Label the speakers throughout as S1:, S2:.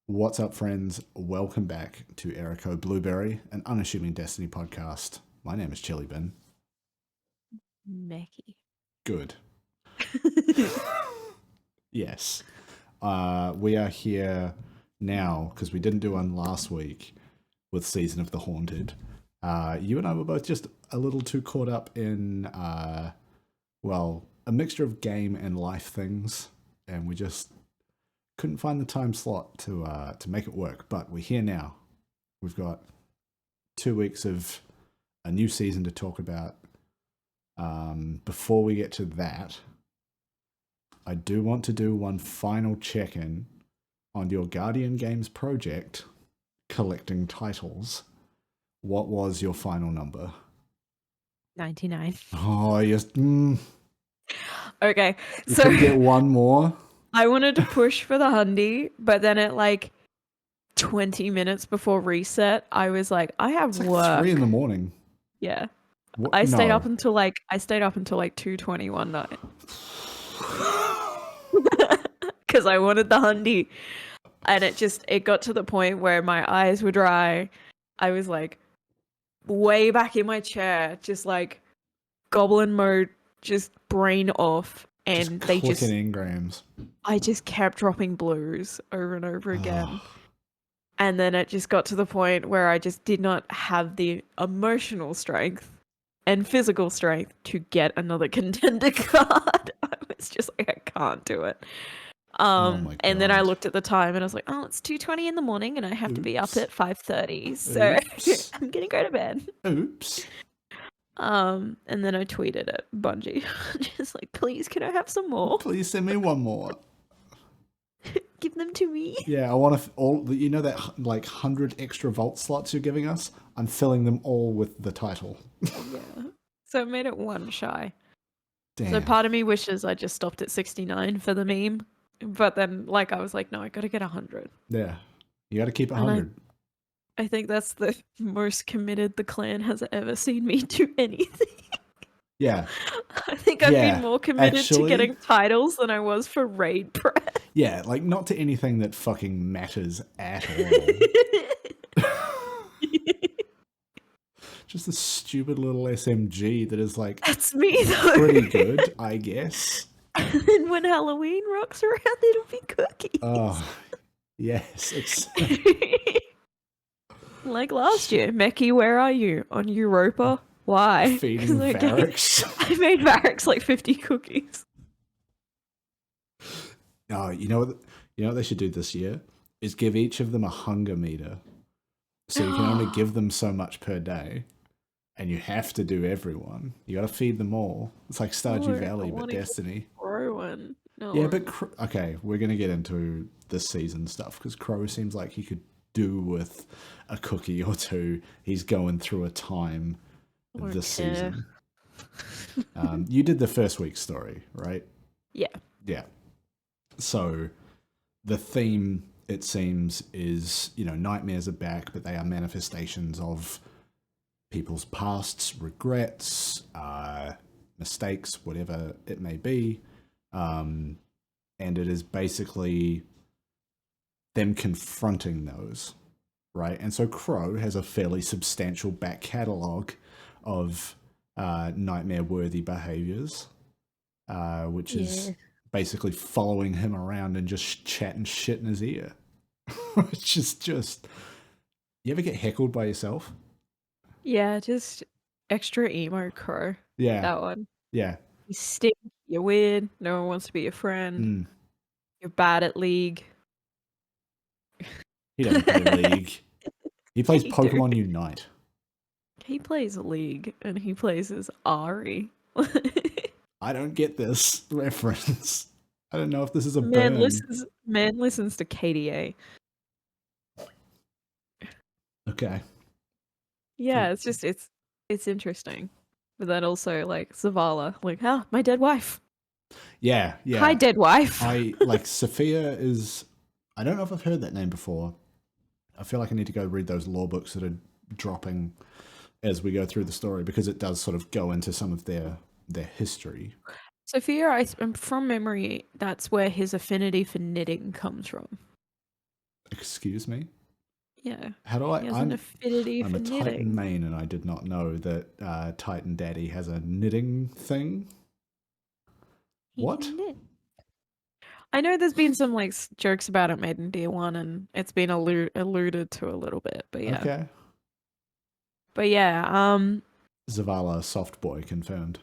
S1: What's up, friends? Welcome back to Erico Blueberry, an unassuming Destiny podcast. My name is chillybin.
S2: Meckii.
S1: Good. Yes. We are here now because we didn't do one last week with Season of the Haunted. You and I were both just a little too caught up in, a mixture of game and life things, and we just couldn't find the time slot to make it work. But we're here now. We've got 2 weeks of a new season to talk about. Before we get to that, I do want to do one final check-in on your Guardian Games project, collecting titles. What was your final number?
S2: 99.
S1: Oh, yes.
S2: Okay,
S1: You
S2: so
S1: couldn't get one more?
S2: I wanted to push for the Hundy, but then at like 20 minutes before reset, I was like, I have
S1: It's like
S2: work.
S1: 3 in the morning.
S2: Yeah.
S1: What?
S2: I stayed
S1: No.
S2: up until like 2:20 one night. Because I wanted the Hundy. And it got to the point where my eyes were dry. I was like way back in my chair, just like goblin mode, just brain off. And
S1: Just
S2: they
S1: clicking engrams.
S2: I just kept dropping blues over and over again. And then it just got to the point where I just did not have the emotional strength and physical strength to get another contender card. I was just like, I can't do it.
S1: My
S2: And then I
S1: God.
S2: looked at the time and I was like, oh, it's 2:20 in the morning and I have to be up
S1: Oops.
S2: at 5:30. So
S1: Oops.
S2: I'm gonna go to bed.
S1: Oops.
S2: And then I tweeted at Bungie, just like, please, can I have some more?
S1: Please send me one more.
S2: Give them to me.
S1: Yeah, I want to all. You know that like 100 extra vault slots you're giving us? I'm filling them all with the title.
S2: Yeah. So it made it one shy.
S1: Damn.
S2: So part of me wishes I just stopped at 69 for the meme. But then like I was like, no, I gotta get 100.
S1: Yeah. You got to keep 100.
S2: I think that's the most committed the clan has ever seen me do anything.
S1: Yeah.
S2: I think I've been more committed to getting titles than I was for raid prep.
S1: Yeah, like not to anything that fucking matters at all. Just a stupid little SMG that is like,
S2: that's me though.
S1: Pretty good, I guess.
S2: And when Halloween rocks around, it'll be cookies.
S1: Oh, yes.
S2: Like last year, Meckii, where are you? On Europa? Why?
S1: Feeding Varrics.
S2: I made Varrics like 50 cookies.
S1: Oh, you know what they should do this year? Is give each of them a hunger meter. So you can only give them so much per day. And you have to do everyone. You gotta feed them all. It's like Stardew Valley, but Destiny.
S2: Rowan. No.
S1: Yeah, but okay, we're gonna get into this season stuff because Crow seems like he could do with a cookie or two. He's going through a time this season. You did the first week's story, right?
S2: Yeah.
S1: Yeah. So the theme, it seems, is, nightmares are back, but they are manifestations of people's pasts, regrets, mistakes, whatever it may be. And it is basically them confronting those, right? And so Crow has a fairly substantial back catalogue of nightmare-worthy behaviors, which is basically following him around and just chatting shit in his ear. Which is just... You ever get heckled by yourself?
S2: Yeah, just extra emo Crow.
S1: Yeah.
S2: That one.
S1: Yeah.
S2: You stink, you're weird, no one wants to be your friend. You're bad at League.
S1: He doesn't play League. He plays Pokemon Unite.
S2: He plays League, and he plays as Ari.
S1: I don't get this reference. I don't know if this is a
S2: man
S1: burn.
S2: listens to KDA.
S1: Okay.
S2: Yeah, it's just it's interesting. But then also like Zavala, like, my dead wife.
S1: Yeah.
S2: Hi, dead wife.
S1: Sophia is... I don't know if I've heard that name before. I feel like I need to go read those lore books that are dropping as we go through the story, because it does sort of go into some of their history.
S2: Sophia, from memory, that's where his affinity for knitting comes from.
S1: Excuse me?
S2: Yeah.
S1: How do I?
S2: He has an affinity
S1: I'm
S2: for
S1: a Titan
S2: knitting.
S1: main, and I did not know that Titan Daddy has a knitting thing.
S2: He
S1: What?
S2: can knit. I know there's been some like jokes about it made in D1, and it's been alluded to a little bit, but yeah.
S1: Okay.
S2: But yeah,
S1: Zavala soft boy confirmed.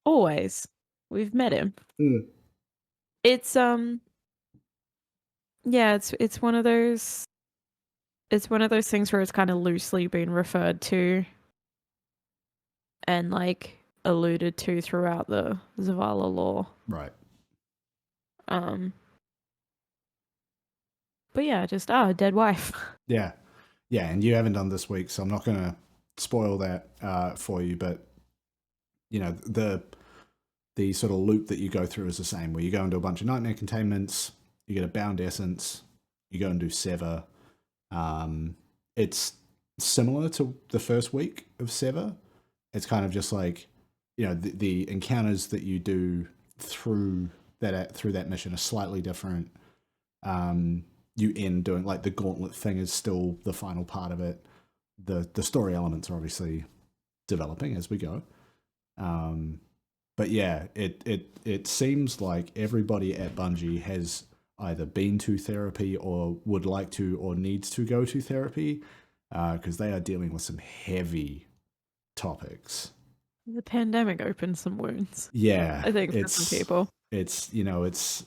S2: always we've met him. It's yeah, it's one of those things where it's kind of loosely been referred to and like alluded to throughout the Zavala lore.
S1: Right.
S2: But yeah, just dead wife.
S1: Yeah. Yeah, and you haven't done this week, so I'm not gonna spoil that for you, but you know, the sort of loop that you go through is the same, where you go into a bunch of nightmare containments, you get a bound essence, you go and do Sever. It's similar to the first week of Sever. It's kind of just like, you know, the encounters that you do through that mission are slightly different. You end doing like the gauntlet thing is still the final part of it. The story elements are obviously developing as we go. But yeah, it seems like everybody at Bungie has either been to therapy or would like to or needs to go to therapy, because they are dealing with some heavy topics.
S2: The pandemic opened some wounds.
S1: Yeah,
S2: I think for some people.
S1: It's, you know, it's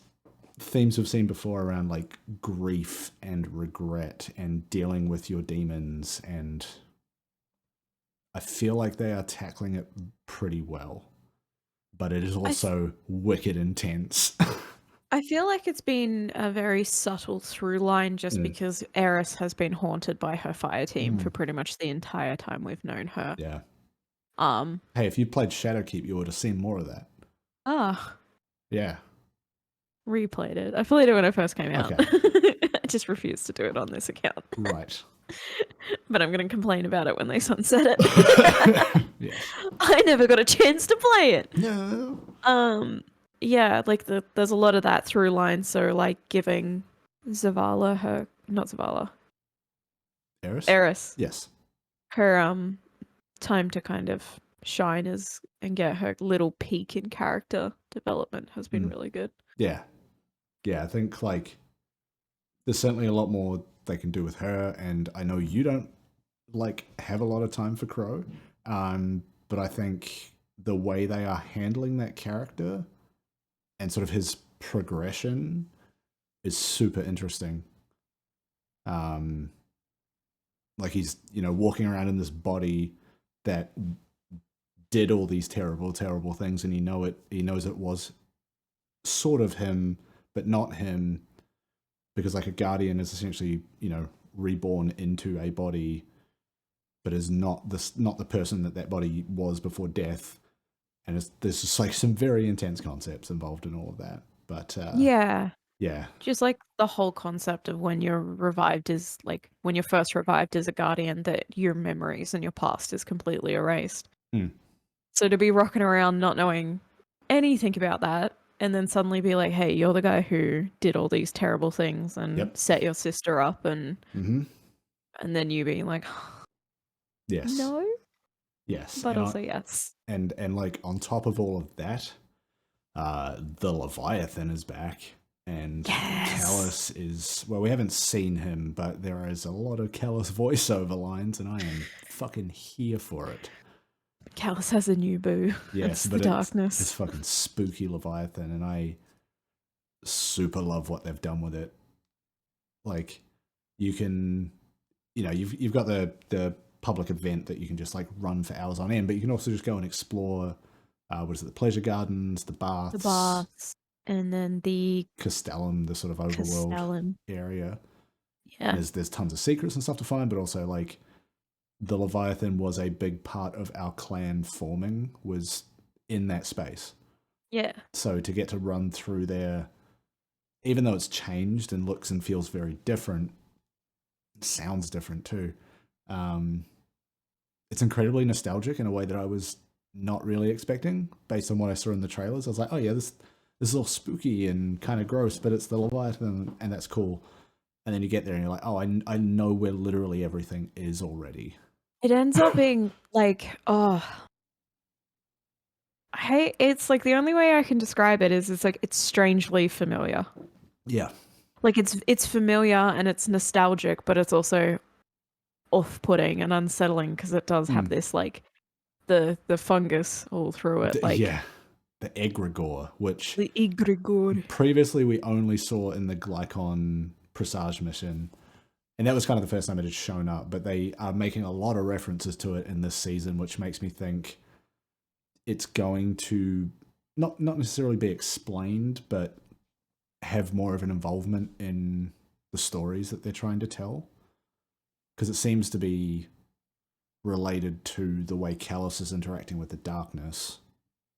S1: themes we've seen before around like grief and regret and dealing with your demons, and I feel like they are tackling it pretty well. But it is also wicked intense.
S2: I feel like it's been a very subtle through line just because Eris has been haunted by her fire team for pretty much the entire time we've known her.
S1: Yeah. Hey, if you played Shadowkeep, you would have seen more of that. Yeah.
S2: Replayed it. I played it when it first came out.
S1: Okay.
S2: I just refused to do it on this account.
S1: Right.
S2: But I'm going to complain about it when they sunset it.
S1: Yeah.
S2: I never got a chance to play it.
S1: No.
S2: Yeah, like there's a lot of that through line. So like giving Zavala not Zavala. Eris.
S1: Yes.
S2: Her time to kind of shine and get her little peak in character development has been really good.
S1: Yeah. Yeah, I think like there's certainly a lot more they can do with her, and I know you don't like have a lot of time for Crow, but I think the way they are handling that character and sort of his progression is super interesting. Like he's, you know, walking around in this body that did all these terrible, terrible things, and he knows it was sort of him, but not him, because like a guardian is essentially, you know, reborn into a body, but is not the person that body was before death. And there's just like some very intense concepts involved in all of that. But
S2: yeah,
S1: yeah,
S2: just like the whole concept of when you're revived is like when you're first revived as a guardian, that your memories and your past is completely erased. So to be rocking around not knowing anything about that, and then suddenly be like, hey, you're the guy who did all these terrible things and set your sister up, and then you being like,
S1: yes,
S2: no,
S1: yes,
S2: but also yes,
S1: and like on top of all of that, the Leviathan is back, and Calus is, well, we haven't seen him, but there is a lot of Calus voiceover lines, and I am fucking here for it.
S2: Calus has a new boo.
S1: Yes,
S2: but the darkness.
S1: It's fucking spooky Leviathan, and I super love what they've done with it. Like, you can, you know, you've got the public event that you can just like run for hours on end, but you can also just go and explore. What is it? The pleasure gardens, the baths,
S2: and then the
S1: Castellum, the sort of overworld area.
S2: Yeah,
S1: there's tons of secrets and stuff to find, but also like the Leviathan was a big part of our clan forming, was in that space.
S2: Yeah.
S1: So to get to run through there, even though it's changed and looks and feels very different, sounds different too. It's incredibly nostalgic in a way that I was not really expecting based on what I saw in the trailers. I was like, oh yeah, this is all spooky and kind of gross, but it's the Leviathan, and that's cool. And then you get there and you're like, oh, I know where literally everything is already.
S2: It ends up being like, oh, hey, it's like the only way I can describe it is it's like it's strangely familiar.
S1: Yeah.
S2: Like it's familiar and it's nostalgic, but it's also off-putting and unsettling because it does have this like the fungus all through it, like
S1: yeah, the egregore, which
S2: the egregore.
S1: Previously we only saw in the Glycon Presage mission, and that was kind of the first time it had shown up. But they are making a lot of references to it in this season, which makes me think it's going to not necessarily be explained, but have more of an involvement in the stories that they're trying to tell, because it seems to be related to the way Calus is interacting with the darkness,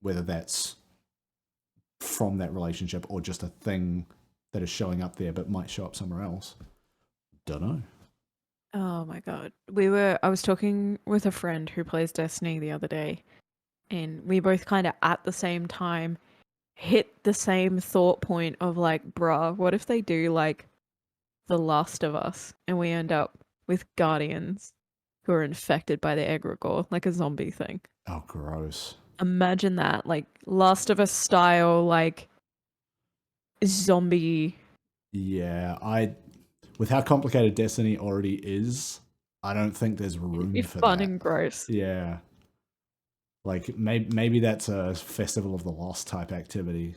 S1: whether that's from that relationship or just a thing that is showing up there but might show up somewhere else. Don't know.
S2: Oh my god. I was talking with a friend who plays Destiny the other day, and we both kind of at the same time hit the same thought point of like, bruh, what if they do like The Last of Us and we end up with guardians who are infected by the egregore, like a zombie thing?
S1: Oh, gross.
S2: Imagine that, like Last of Us style, like zombie.
S1: Yeah, with how complicated Destiny already is, I don't think there's room for
S2: Fun
S1: that.
S2: and gross.
S1: Yeah. Like maybe that's a Festival of the Lost type activity,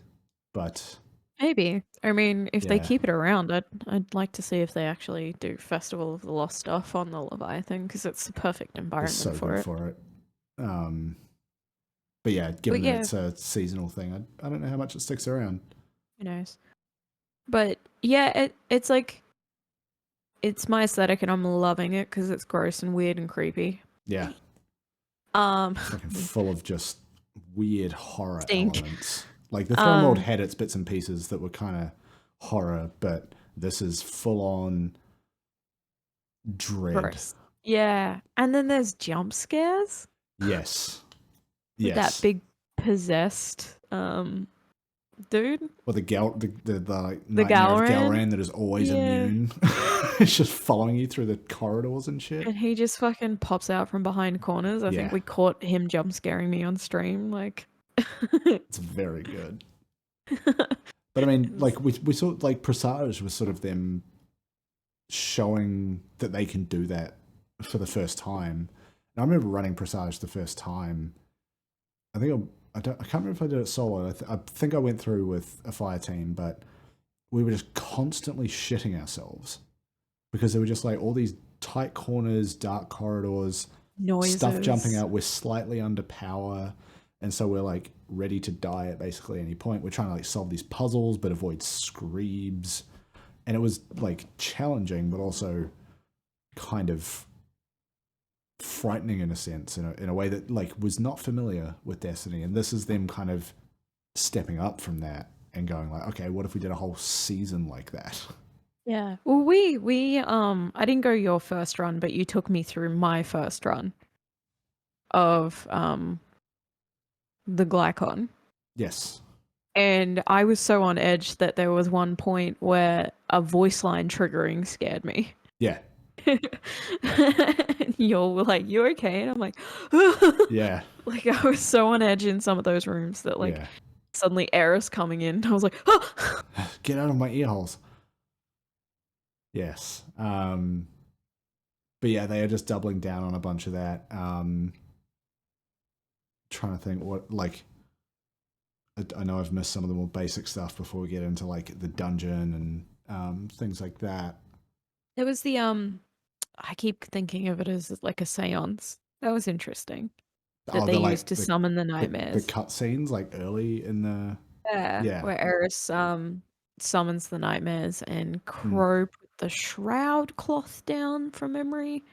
S1: but
S2: Maybe. I mean, if they
S1: yeah,
S2: keep it around, I'd like to see if they actually do Festival of the Lost stuff on the Leviathan because it's the perfect
S1: it's
S2: environment
S1: so
S2: for
S1: good
S2: it.
S1: for it. But yeah, given that
S2: Yeah,
S1: it's a seasonal thing, I don't know how much it sticks around.
S2: who knows? But yeah, it's like it's my aesthetic and I'm loving it because it's gross and weird and creepy.
S1: Yeah, fucking
S2: Me.
S1: full of just weird horror
S2: Stink.
S1: elements. Like the film world had its bits and pieces that were kind of horror, but this is full on dread.
S2: Gross. Yeah, and then there's jump scares.
S1: Yes.
S2: With that big possessed dude.
S1: Well, the like
S2: The
S1: nightmare of
S2: Galran.
S1: Galran that is always immune. It's just following you through the corridors and shit.
S2: And he just fucking pops out from behind corners. I think we caught him jump scaring me on stream. Like,
S1: it's very good. But I mean, like we saw, like Presage was sort of them showing that they can do that for the first time. And I remember running Presage the first time. I think I can't remember if I did it solo. I think I went through with a fire team, but we were just constantly shitting ourselves because there were just like all these tight corners, dark corridors,
S2: noises,
S1: stuff jumping out. We're slightly under power, and so we're like ready to die at basically any point. We're trying to like solve these puzzles but avoid screams, and it was like challenging but also kind of frightening in a sense, in a way that like was not familiar with Destiny. And this is them kind of stepping up from that and going like, okay, what if we did a whole season like that?
S2: Yeah. Well, we I didn't go your first run, but you took me through my first run of the Glycon.
S1: Yes.
S2: And I was so on edge that there was one point where a voice line triggering scared me.
S1: Yeah.
S2: You're like, you okay? And I'm like,
S1: yeah.
S2: Like I was so on edge in some of those rooms that like suddenly Eris coming in. I was like,
S1: get out of my ear holes. Yes. But yeah, they are just doubling down on a bunch of that. Trying to think what, like, I know I've missed some of the more basic stuff before we get into like the dungeon and things like that.
S2: There was the I keep thinking of it as like a seance. That was interesting. That they used to summon the nightmares.
S1: The cutscenes like early in the
S2: where Eris summons the nightmares and Crow put the shroud cloth down from memory.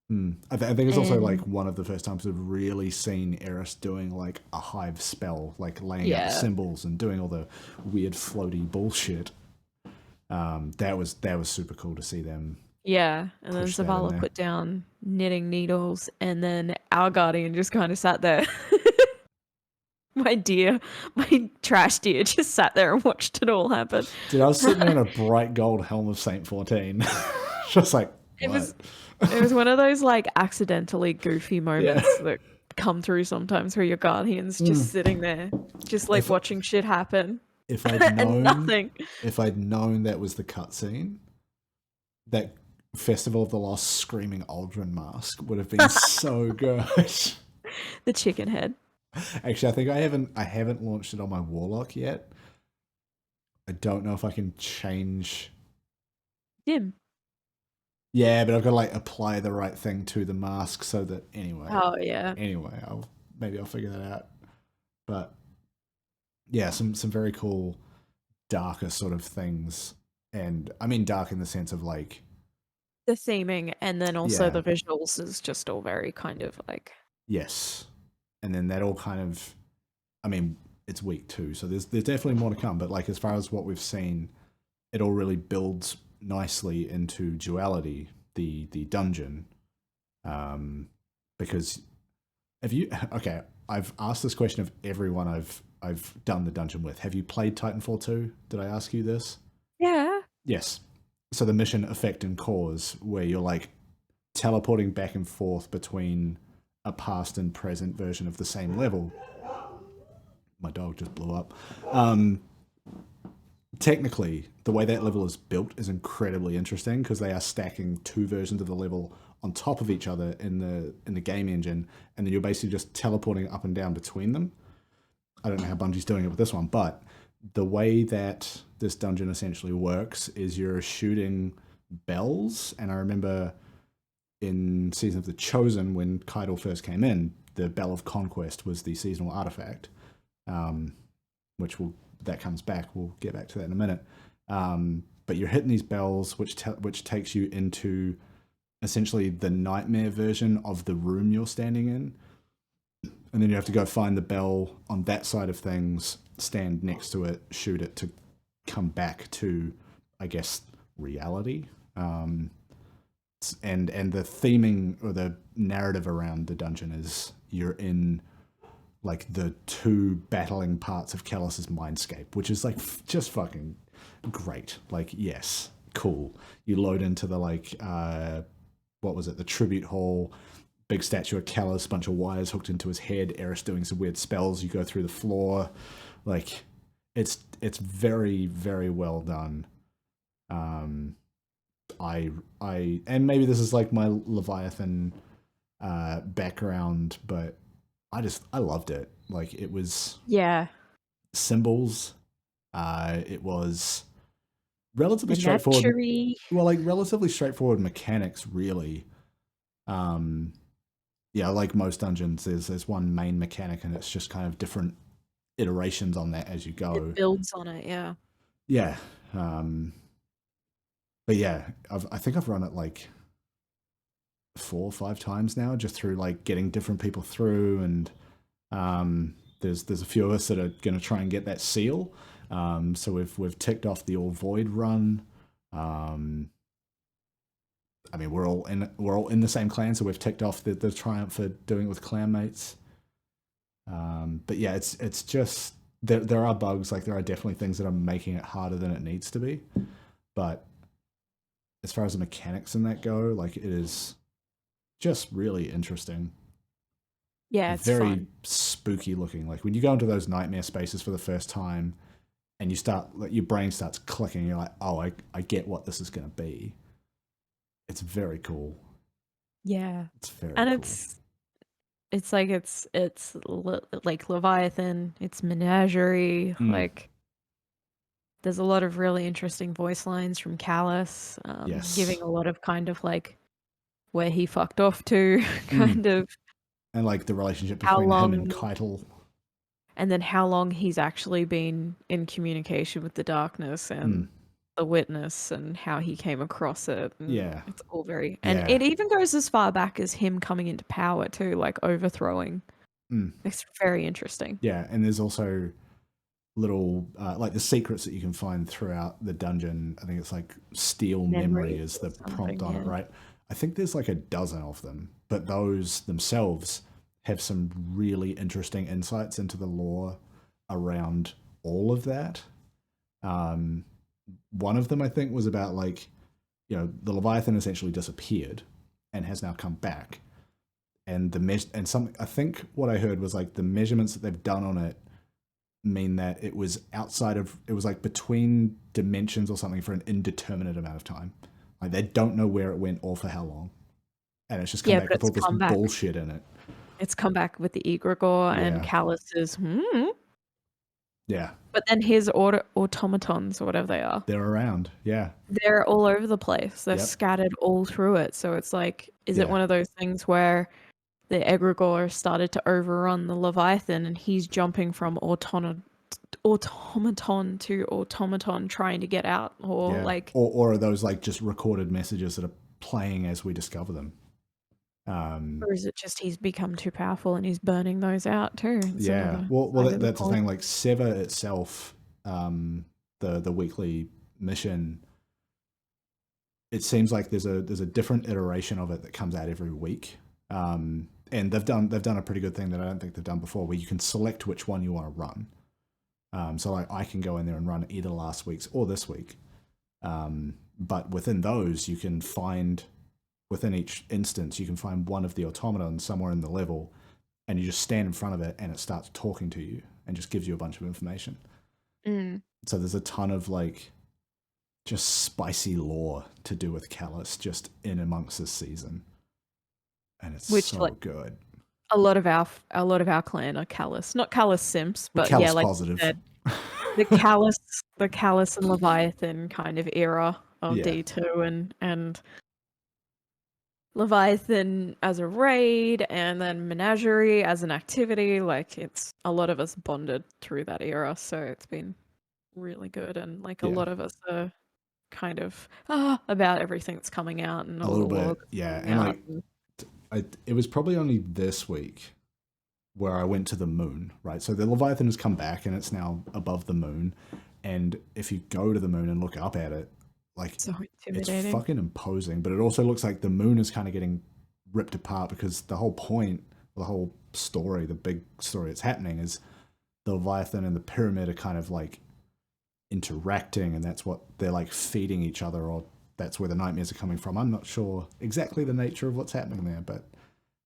S1: I think it's also like one of the first times we've really seen Eris doing like a hive spell, like laying out symbols and doing all the weird floaty bullshit. That was super cool to see them.
S2: Yeah, and then Zavala put down knitting needles, and then our guardian just kind of sat there my trash deer just sat there and watched it all happen.
S1: Dude, I was sitting there in a bright gold helm of Saint 14. Just like,
S2: It
S1: what?
S2: was one of those like accidentally goofy moments
S1: Yeah.
S2: that come through sometimes where your guardian's just sitting there, just like
S1: If-
S2: watching shit happen
S1: If I'd
S2: and
S1: known,
S2: nothing.
S1: if I'd known that was the cutscene, that Festival of the Lost screaming Aldrin mask would have been so good.
S2: The chicken head.
S1: Actually, I think I haven't launched it on my Warlock yet. I don't know if I can change.
S2: Dim.
S1: Yeah, but I've got to like apply the right thing to the mask so that
S2: Oh yeah.
S1: Anyway, I'll figure that out. But yeah, some very cool darker sort of things, and I mean dark in the sense of like
S2: The theming and then also
S1: Yeah.
S2: the visuals is just all very kind of like
S1: yes, and then that all kind of, I mean, it's week 2, so there's definitely more to come. But like as far as what we've seen, it all really builds nicely into duality, the dungeon, because have you okay? I've asked this question of everyone I've done the dungeon with. Have you played Titanfall 2? Did I ask you this?
S2: yeah.
S1: Yes. So the mission Effect and Cause, where you're like teleporting back and forth between a past and present version of the same level. My dog just blew up. Technically, the way that level is built is incredibly interesting because they are stacking 2 versions of the level on top of each other in the game engine, and then you're basically just teleporting up and down between them. I don't know how Bungie's doing it with this one, but the way that this dungeon essentially works is you're shooting bells, and I remember in Season of the Chosen, when Kaido first came in, the Bell of Conquest was the seasonal artifact, which that comes back. We'll get back to that in a minute. But you're hitting these bells, which takes you into essentially the nightmare version of the room you're standing in. And then you have to go find the bell on that side of things, stand next to it, shoot it to come back to, I guess, reality. And the theming or the narrative around the dungeon is you're in like the 2 battling parts of Calus's mindscape, which is like just fucking great. Like, yes, cool. You load into the like what was it, the tribute hall, big statue of Calus, bunch of wires hooked into his head, Eris doing some weird spells, you go through the floor. Like, it's very, very well done. I and maybe this is like my Leviathan background, but I loved it. Like, it was symbols. It was relatively straightforward.
S2: Menagerie.
S1: Well, like relatively straightforward mechanics, really. Yeah, like most dungeons, there's one main mechanic, and it's just kind of different iterations on that as you go.
S2: It builds on it, yeah.
S1: Yeah. But yeah, I think I've run it like 4 or 5 times now, just through like getting different people through, and there's a few of us that are going to try and get that seal. So we've ticked off the All Void run. I mean, we're all in the same clan, so we've ticked off the triumph for doing it with clanmates. But yeah, it's just there are bugs. Like, there are definitely things that are making it harder than it needs to be. But as far as the mechanics in that go, like, it is just really interesting.
S2: Yeah, it's
S1: very
S2: fun.
S1: spooky looking. Like, when you go into those nightmare spaces for the first time, and you start, like, your brain starts clicking. You're like, oh, I get what this is going to be. It's very cool.
S2: Yeah.
S1: It's very
S2: And
S1: cool.
S2: it's like like Leviathan, it's Menagerie, like there's a lot of really interesting voice lines from Calus,
S1: Yes.
S2: giving a lot of kind of like where he fucked off to, kind of,
S1: and like the relationship
S2: how
S1: between him
S2: long,
S1: and Keitel.
S2: and then how long he's actually been in communication with the darkness and the witness, and how he came across it. And
S1: Yeah.
S2: it's all very, and it even goes as far back as him coming into power too, like overthrowing. It's very interesting.
S1: Yeah, and there's also little like the secrets that you can find throughout the dungeon. I think it's like steal memory is the prompt on it, right? I think there's like a dozen of them, but those themselves have some really interesting insights into the lore around all of that. One of them, I think, was about like, the Leviathan essentially disappeared and has now come back, and I think what I heard was like the measurements that they've done on it mean that it was like between dimensions or something for an indeterminate amount of time. Like they don't know where it went or for how long, and it's just come back with all this bullshit in it.
S2: It's come back with the egregore and Calus
S1: Yeah.
S2: But then his automatons or whatever they are.
S1: They're around, yeah.
S2: They're all over the place. They're scattered all through it. So it's like, is it one of those things where the egregore started to overrun the Leviathan and he's jumping from automaton to automaton trying to get out? Or like...
S1: Or are those like just recorded messages that are playing as we discover them?
S2: Or is it just he's become too powerful and he's burning those out too?
S1: Yeah, well, that's the thing. Like Sever itself, the weekly mission, it seems like there's a different iteration of it that comes out every week, and they've done a pretty good thing that I don't think they've done before, where you can select which one you want to run. So like I can go in there and run either last week's or this week, but within those you can find. Within each instance, you can find one of the automatons somewhere in the level, and you just stand in front of it, and it starts talking to you and just gives you a bunch of information. So there's a ton of like just spicy lore to do with Calus just in amongst this season, and it's so good.
S2: A lot of our clan are Calus, not Calus simps, but
S1: Calus
S2: like
S1: positive.
S2: Said, the Calus and Leviathan kind of era of D2 and Leviathan as a raid, and then Menagerie as an activity. Like, it's a lot of us bonded through that era, so it's been really good. And like a lot of us are kind of about everything that's coming out and
S1: a little bit, and like it was probably only this week where I went to the moon, right? So the Leviathan has come back and it's now above the moon, and if you go to the moon and look up at it, like
S2: so
S1: it's fucking imposing, but it also looks like the moon is kind of getting ripped apart, because the whole point, the whole story, the big story that's happening is the Leviathan and the pyramid are kind of like interacting, and that's what they're like feeding each other, or that's where the nightmares are coming from. I'm not sure exactly the nature of what's happening there, but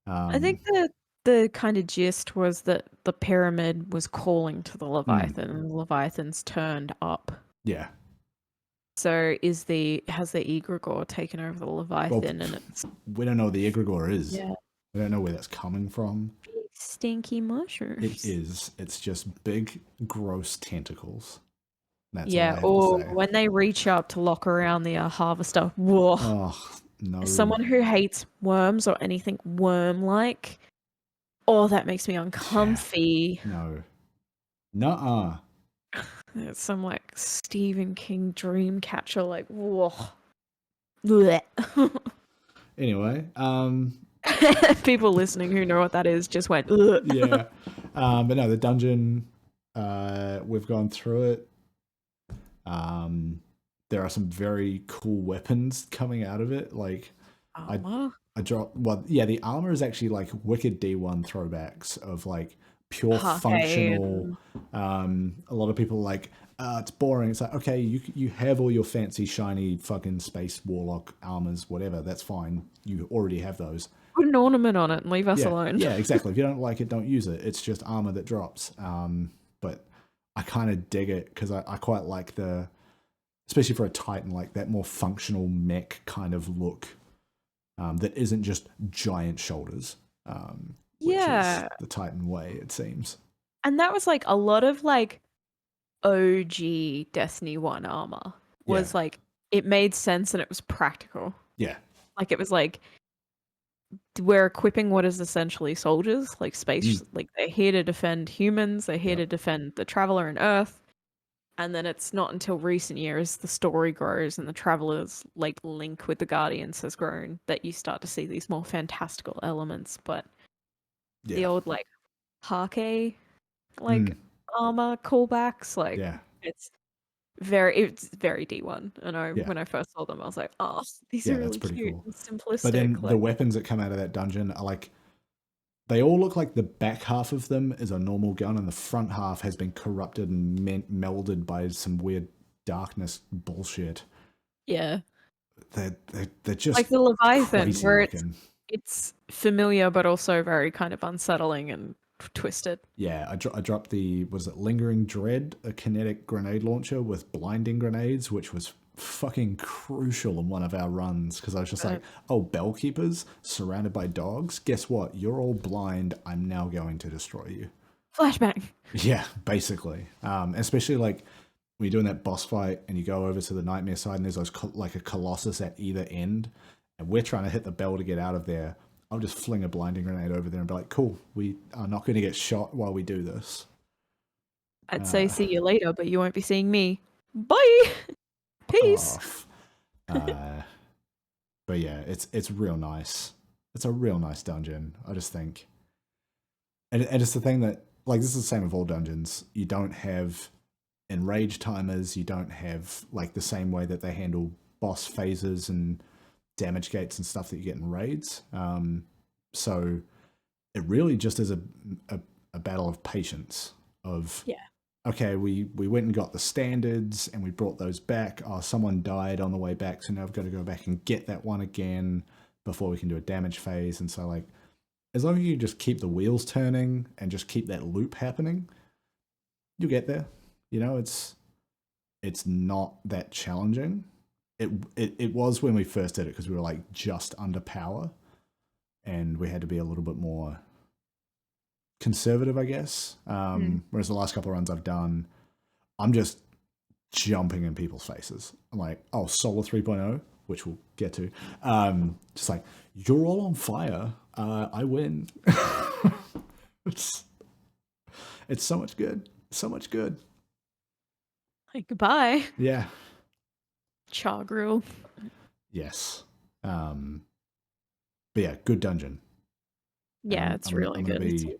S2: I think the kind of gist was that the pyramid was calling to the Leviathan, and the Leviathan's turned up.
S1: Yeah.
S2: So has the egregore taken over the Leviathan?
S1: Well,
S2: and it's
S1: we don't know what the egregore is.
S2: Yeah.
S1: We don't know where that's coming from.
S2: Stinky mushrooms.
S1: It is. It's just big, gross tentacles. That's
S2: or when they reach up to lock around the harvester. Whoa.
S1: Oh, no.
S2: As someone who hates worms or anything worm-like, that makes me uncomfy.
S1: Yeah. No. Nuh-uh.
S2: It's some like Stephen King dream catcher, like whoa.
S1: Anyway,
S2: people listening who know what that is just went
S1: yeah. But no, the dungeon, we've gone through it. There are some very cool weapons coming out of it. Like
S2: armor?
S1: The armor is actually like wicked D1 throwbacks of like pure functional. A lot of people are like, it's boring. It's like, okay, you have all your fancy shiny fucking space warlock armors, whatever, that's fine, you already have those.
S2: Put an ornament on it and leave us alone.
S1: Yeah, exactly. If you don't like it, don't use it. It's just armor that drops. But I kind of dig it because I quite like especially for a Titan, like that more functional mech kind of look, that isn't just giant shoulders. Which is the Titan way, it seems.
S2: And that was like a lot of like OG Destiny 1 armor was like, it made sense and it was practical.
S1: Yeah.
S2: Like it was like, we're equipping what is essentially soldiers, like space, like they're here to defend humans, they're here to defend the Traveler and Earth. And then it's not until recent years the story grows and the Traveler's like link with the Guardians has grown that you start to see these more fantastical elements. But the old like Hake like armor callbacks, like it's very D1. And when I first saw them, I was like, these are really cute and simplistic.
S1: But then the weapons that come out of that dungeon are like, they all look like the back half of them is a normal gun, and the front half has been corrupted and melded by some weird darkness bullshit.
S2: Yeah.
S1: They're just
S2: Like the Leviathan,
S1: crazy
S2: where
S1: looking.
S2: it's familiar but also very kind of unsettling and twisted.
S1: Yeah, I dropped the, was it Lingering Dread, a kinetic grenade launcher with blinding grenades, which was fucking crucial in one of our runs, because I was just like, oh, bell keepers surrounded by dogs? Guess what? You're all blind. I'm now going to destroy you.
S2: Flashbang.
S1: Yeah, basically. Especially like when you're doing that boss fight and you go over to the nightmare side and there's those like a colossus at either end, and we're trying to hit the bell to get out of there. I'll just fling a blinding grenade over there and be like, cool, we are not going to get shot while we do this.
S2: I'd say see you later, but you won't be seeing me. Bye. Peace.
S1: But yeah, it's real nice. It's a real nice dungeon. I just think, and it's the thing that, like, this is the same with all dungeons. You don't have enrage timers. You don't have like the same way that they handle boss phases and damage gates and stuff that you get in raids. So it really just is a battle of patience. Of okay, we went and got the standards and we brought those back. Oh, someone died on the way back, so now we've got to go back and get that one again before we can do a damage phase. And so, like, as long as you just keep the wheels turning and just keep that loop happening, you'll get there. You know, it's not that challenging. It was when we first did it, because we were like just under power and we had to be a little bit more conservative, I guess. Whereas the last couple of runs I've done, I'm just jumping in people's faces. I'm like, oh, Solar 3.0, which we'll get to. Just like, you're all on fire. I win. It's so much good. So much good.
S2: Like, goodbye.
S1: Yeah.
S2: Char grill.
S1: Yes. But yeah, good dungeon.
S2: Yeah, it's really good.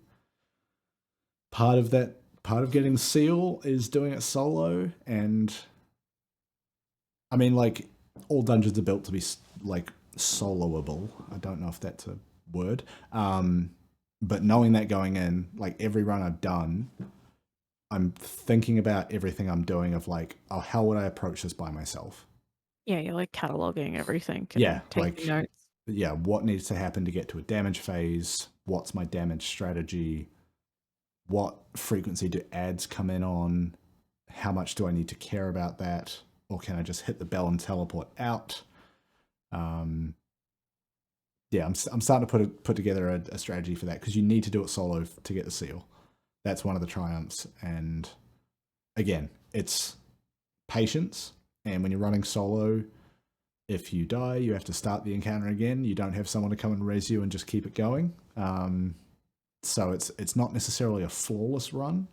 S1: Part of getting seal is doing it solo, and I mean, like, all dungeons are built to be like soloable. I don't know if that's a word, but knowing that going in, like every run I've done, I'm thinking about everything I'm doing of like, oh, how would I approach this by myself?
S2: Yeah, you're like cataloging everything.
S1: Yeah,
S2: taking notes.
S1: Yeah, what needs to happen to get to a damage phase? What's my damage strategy? What frequency do ads come in on? How much do I need to care about that? Or can I just hit the bell and teleport out? Yeah, I'm starting to put together a strategy for that, because you need to do it solo to get the seal. That's one of the triumphs. And again, it's patience. And when you're running solo, if you die, you have to start the encounter again. You don't have someone to come and res you and just keep it going. So it's not necessarily a flawless run,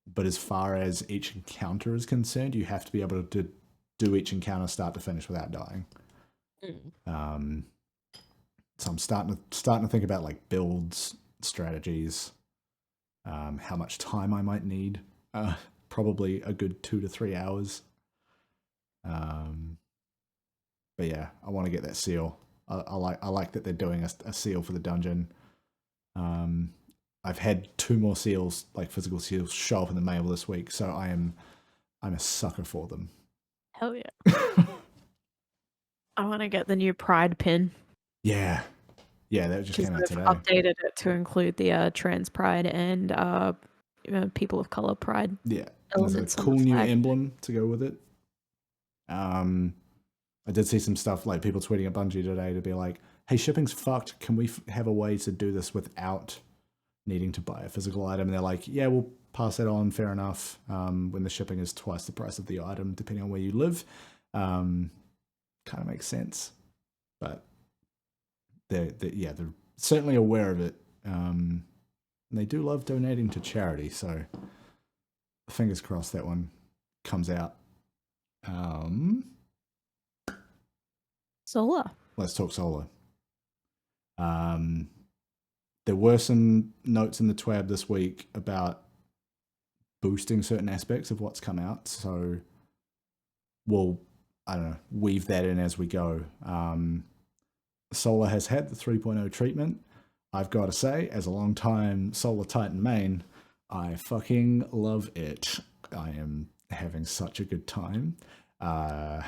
S1: but as far as each encounter is concerned, you have to be able to do each encounter start to finish without dying. So I'm starting to think about like builds, strategies, how much time I might need. Probably a good 2 to 3 hours. But yeah, I want to get that seal. I like that they're doing a seal for the dungeon. I've had 2 more seals, like physical seals, show up in the mail this week, so I'm a sucker for them.
S2: Hell yeah. I want to get the new Pride pin.
S1: Yeah, that just came out today.
S2: Updated it to include the trans Pride and people of color Pride.
S1: Yeah, there's a cool new emblem to go with it. I did see some stuff like people tweeting at Bungie today to be like, hey, shipping's fucked. Can we have a way to do this without needing to buy a physical item? And they're like, yeah, we'll pass that on. Fair enough. When the shipping is twice the price of the item, depending on where you live. Kind of makes sense. But they're certainly aware of it. And they do love donating to charity. So fingers crossed that one comes out.
S2: Solar.
S1: Let's talk solar. There were some notes in the TWAB this week about boosting certain aspects of what's come out. So we'll, I don't know, weave that in as we go. Solar has had the 3.0 treatment. I've got to say, as a long time Solar Titan main, I fucking love it. I am having such a good time. Uh,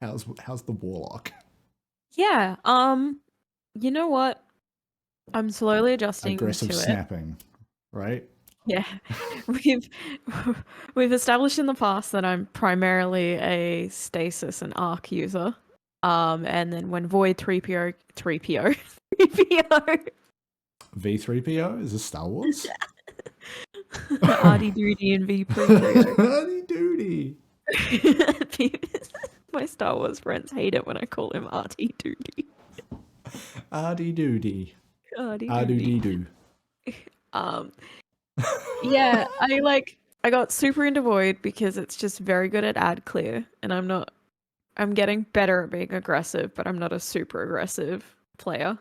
S1: how's the Warlock?
S2: Yeah. You know what? I'm slowly adjusting
S1: Aggressive
S2: to it.
S1: snapping, right?
S2: Yeah. We've we've established in the past that I'm primarily a stasis and arc user. And then when Void 3PO 3PO
S1: V3PO is this Star Wars?
S2: RD Duty and V3PO.
S1: Howdy doody.
S2: My Star Wars friends hate it when I call him RT Duty.
S1: Ardy doody.
S2: RD
S1: Adu
S2: Duty.
S1: dee doo.
S2: Um Yeah, I got super into Void because it's just very good at ad clear, and I'm getting better at being aggressive, but I'm not a super aggressive player.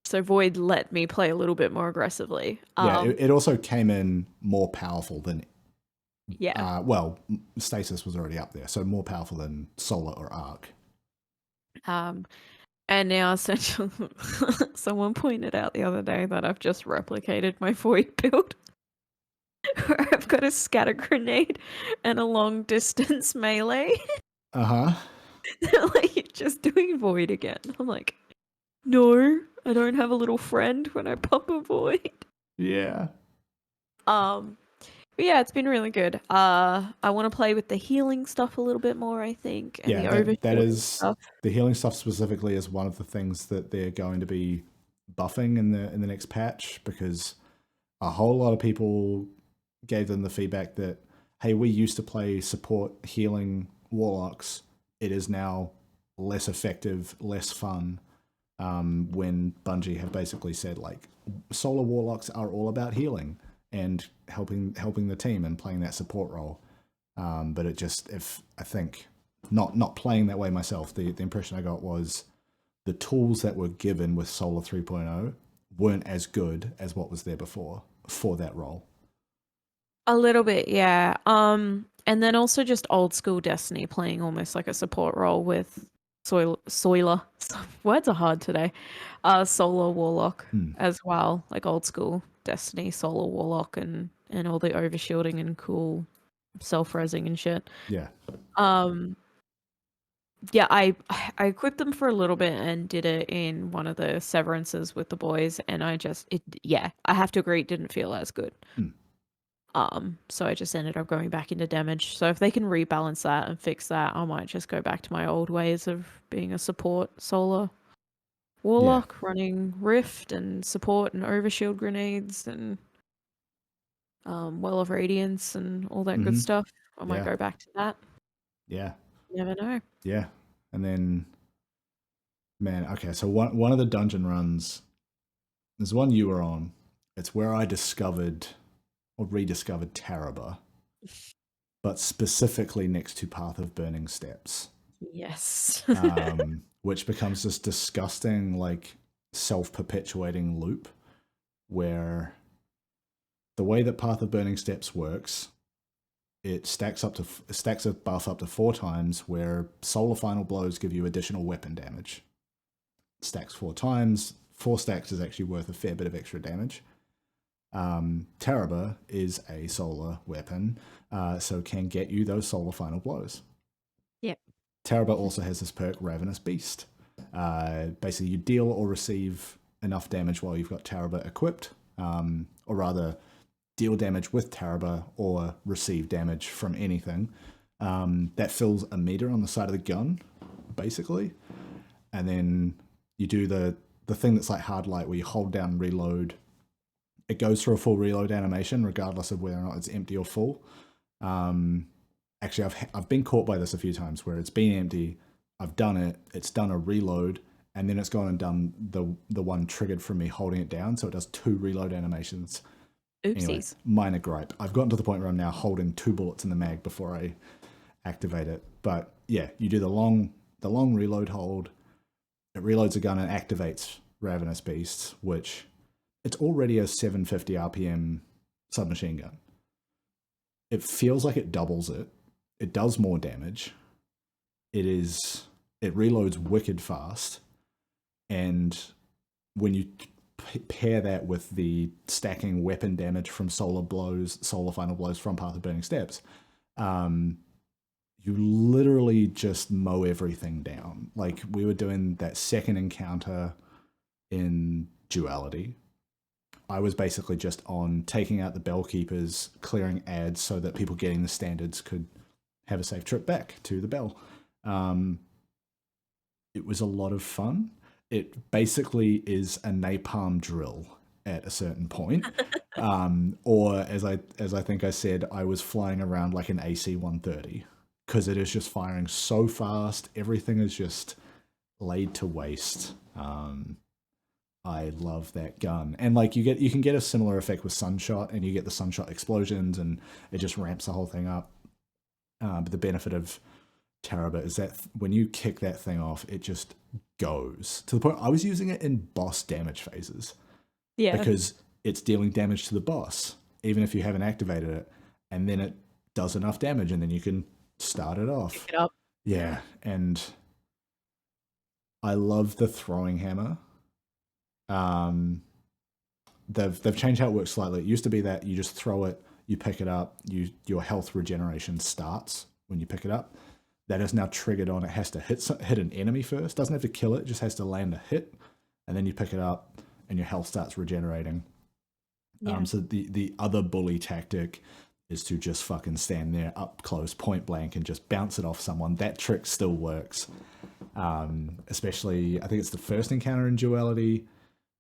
S2: So Void let me play a little bit more aggressively.
S1: Yeah, it also came in more powerful than
S2: Yeah.
S1: well, Stasis was already up there, so more powerful than Solar or Arc.
S2: And now essentially someone pointed out the other day that I've just replicated my Void build. Where I've got a scatter grenade and a long distance melee.
S1: Uh-huh.
S2: Like you're just doing Void again. I'm like, no, I don't have a little friend when I pop a Void.
S1: Yeah.
S2: But yeah, it's been really good. I want to play with the healing stuff a little bit more, I think, and
S1: Yeah,
S2: the
S1: that
S2: overshielding
S1: is
S2: stuff.
S1: the healing stuff specifically is one of the things that they're going to be buffing in the next patch, because a whole lot of people gave them the feedback that, hey, we used to play support healing warlocks. It is now less effective, less fun. When Bungie have basically said, like, solar warlocks are all about healing and helping the team and playing that support role. But it just, if I think not playing that way myself, the impression I got was the tools that were given with Solar 3.0 weren't as good as what was there before for that role.
S2: A little bit, yeah. And then also just old school Destiny playing almost like a support role with Soiler. Words are hard today. Solar Warlock as well, like old school Destiny Solar Warlock and all the overshielding and cool self-resing and shit.
S1: Yeah.
S2: Yeah, I equipped them for a little bit and did it in one of the severances with the boys, and I have to agree, it didn't feel as good. So I just ended up going back into damage. So if they can rebalance that and fix that, I might just go back to my old ways of being a support solar warlock, running rift and support and overshield grenades and well of radiance and all that good stuff. I might go back to that.
S1: Yeah.
S2: You never know.
S1: Yeah. And then, man, okay, so one of the dungeon runs, there's one you were on. It's where I discovered or rediscovered Taraba, but specifically next to Path of Burning Steps.
S2: Yes.
S1: Which becomes this disgusting, like, self-perpetuating loop where the way that Path of Burning Steps works, it stacks a buff up to 4 times, where Solar Final Blows give you additional weapon damage. Stacks 4 times. 4 stacks is actually worth a fair bit of extra damage. Taraba is a solar weapon, so can get you those Solar Final Blows.
S2: Yep.
S1: Taraba also has this perk, Ravenous Beast. Basically, you deal or receive enough damage while you've got Taraba equipped, or rather, deal damage with Taraba or receive damage from anything. That fills a meter on the side of the gun, basically. And then you do the thing that's like hard light, where you hold down and reload. It goes through a full reload animation, regardless of whether or not it's empty or full. Actually, I've been caught by this a few times, where it's been empty, I've done it, it's done a reload, and then it's gone and done the one triggered from me holding it down, so it does 2 reload animations.
S2: Oopsies.
S1: Anyway, minor gripe. I've gotten to the point where I'm now holding 2 bullets in the mag before I activate it. But yeah, you do the long reload hold. It reloads a gun and activates Ravenous Beasts, which it's already a 750 RPM submachine gun. It feels like it doubles it. It does more damage. It reloads wicked fast. And when you pair that with the stacking weapon damage from solar final blows from Path of Burning Steps, you literally just mow everything down. Like, we were doing that second encounter in Duality. I was basically just on taking out the Bellkeepers, clearing ads so that people getting the standards could have a safe trip back to the Bell. It was a lot of fun. It basically is a napalm drill at a certain point. Or as I think I said, I was flying around like an AC-130 because it is just firing so fast. Everything is just laid to waste. I love that gun. And like you can get a similar effect with Sunshot, and you get the Sunshot explosions, and it just ramps the whole thing up. But the benefit of Terabit is that when you kick that thing off, it just goes to the point. I was using it in boss damage phases, because it's dealing damage to the boss, even if you haven't activated it, and then it does enough damage, and then you can start it off.
S2: Pick it up.
S1: Yeah, and I love the throwing hammer. They've changed how it works slightly. It used to be that you just throw it, you pick it up, your health regeneration starts when you pick it up. That is now triggered on. It has to hit an enemy first. Doesn't have to kill it. Just has to land a hit, and then you pick it up, and your health starts regenerating. Yeah. So the other bully tactic is to just fucking stand there up close, point blank, and just bounce it off someone. That trick still works. Especially, I think it's the first encounter in Duality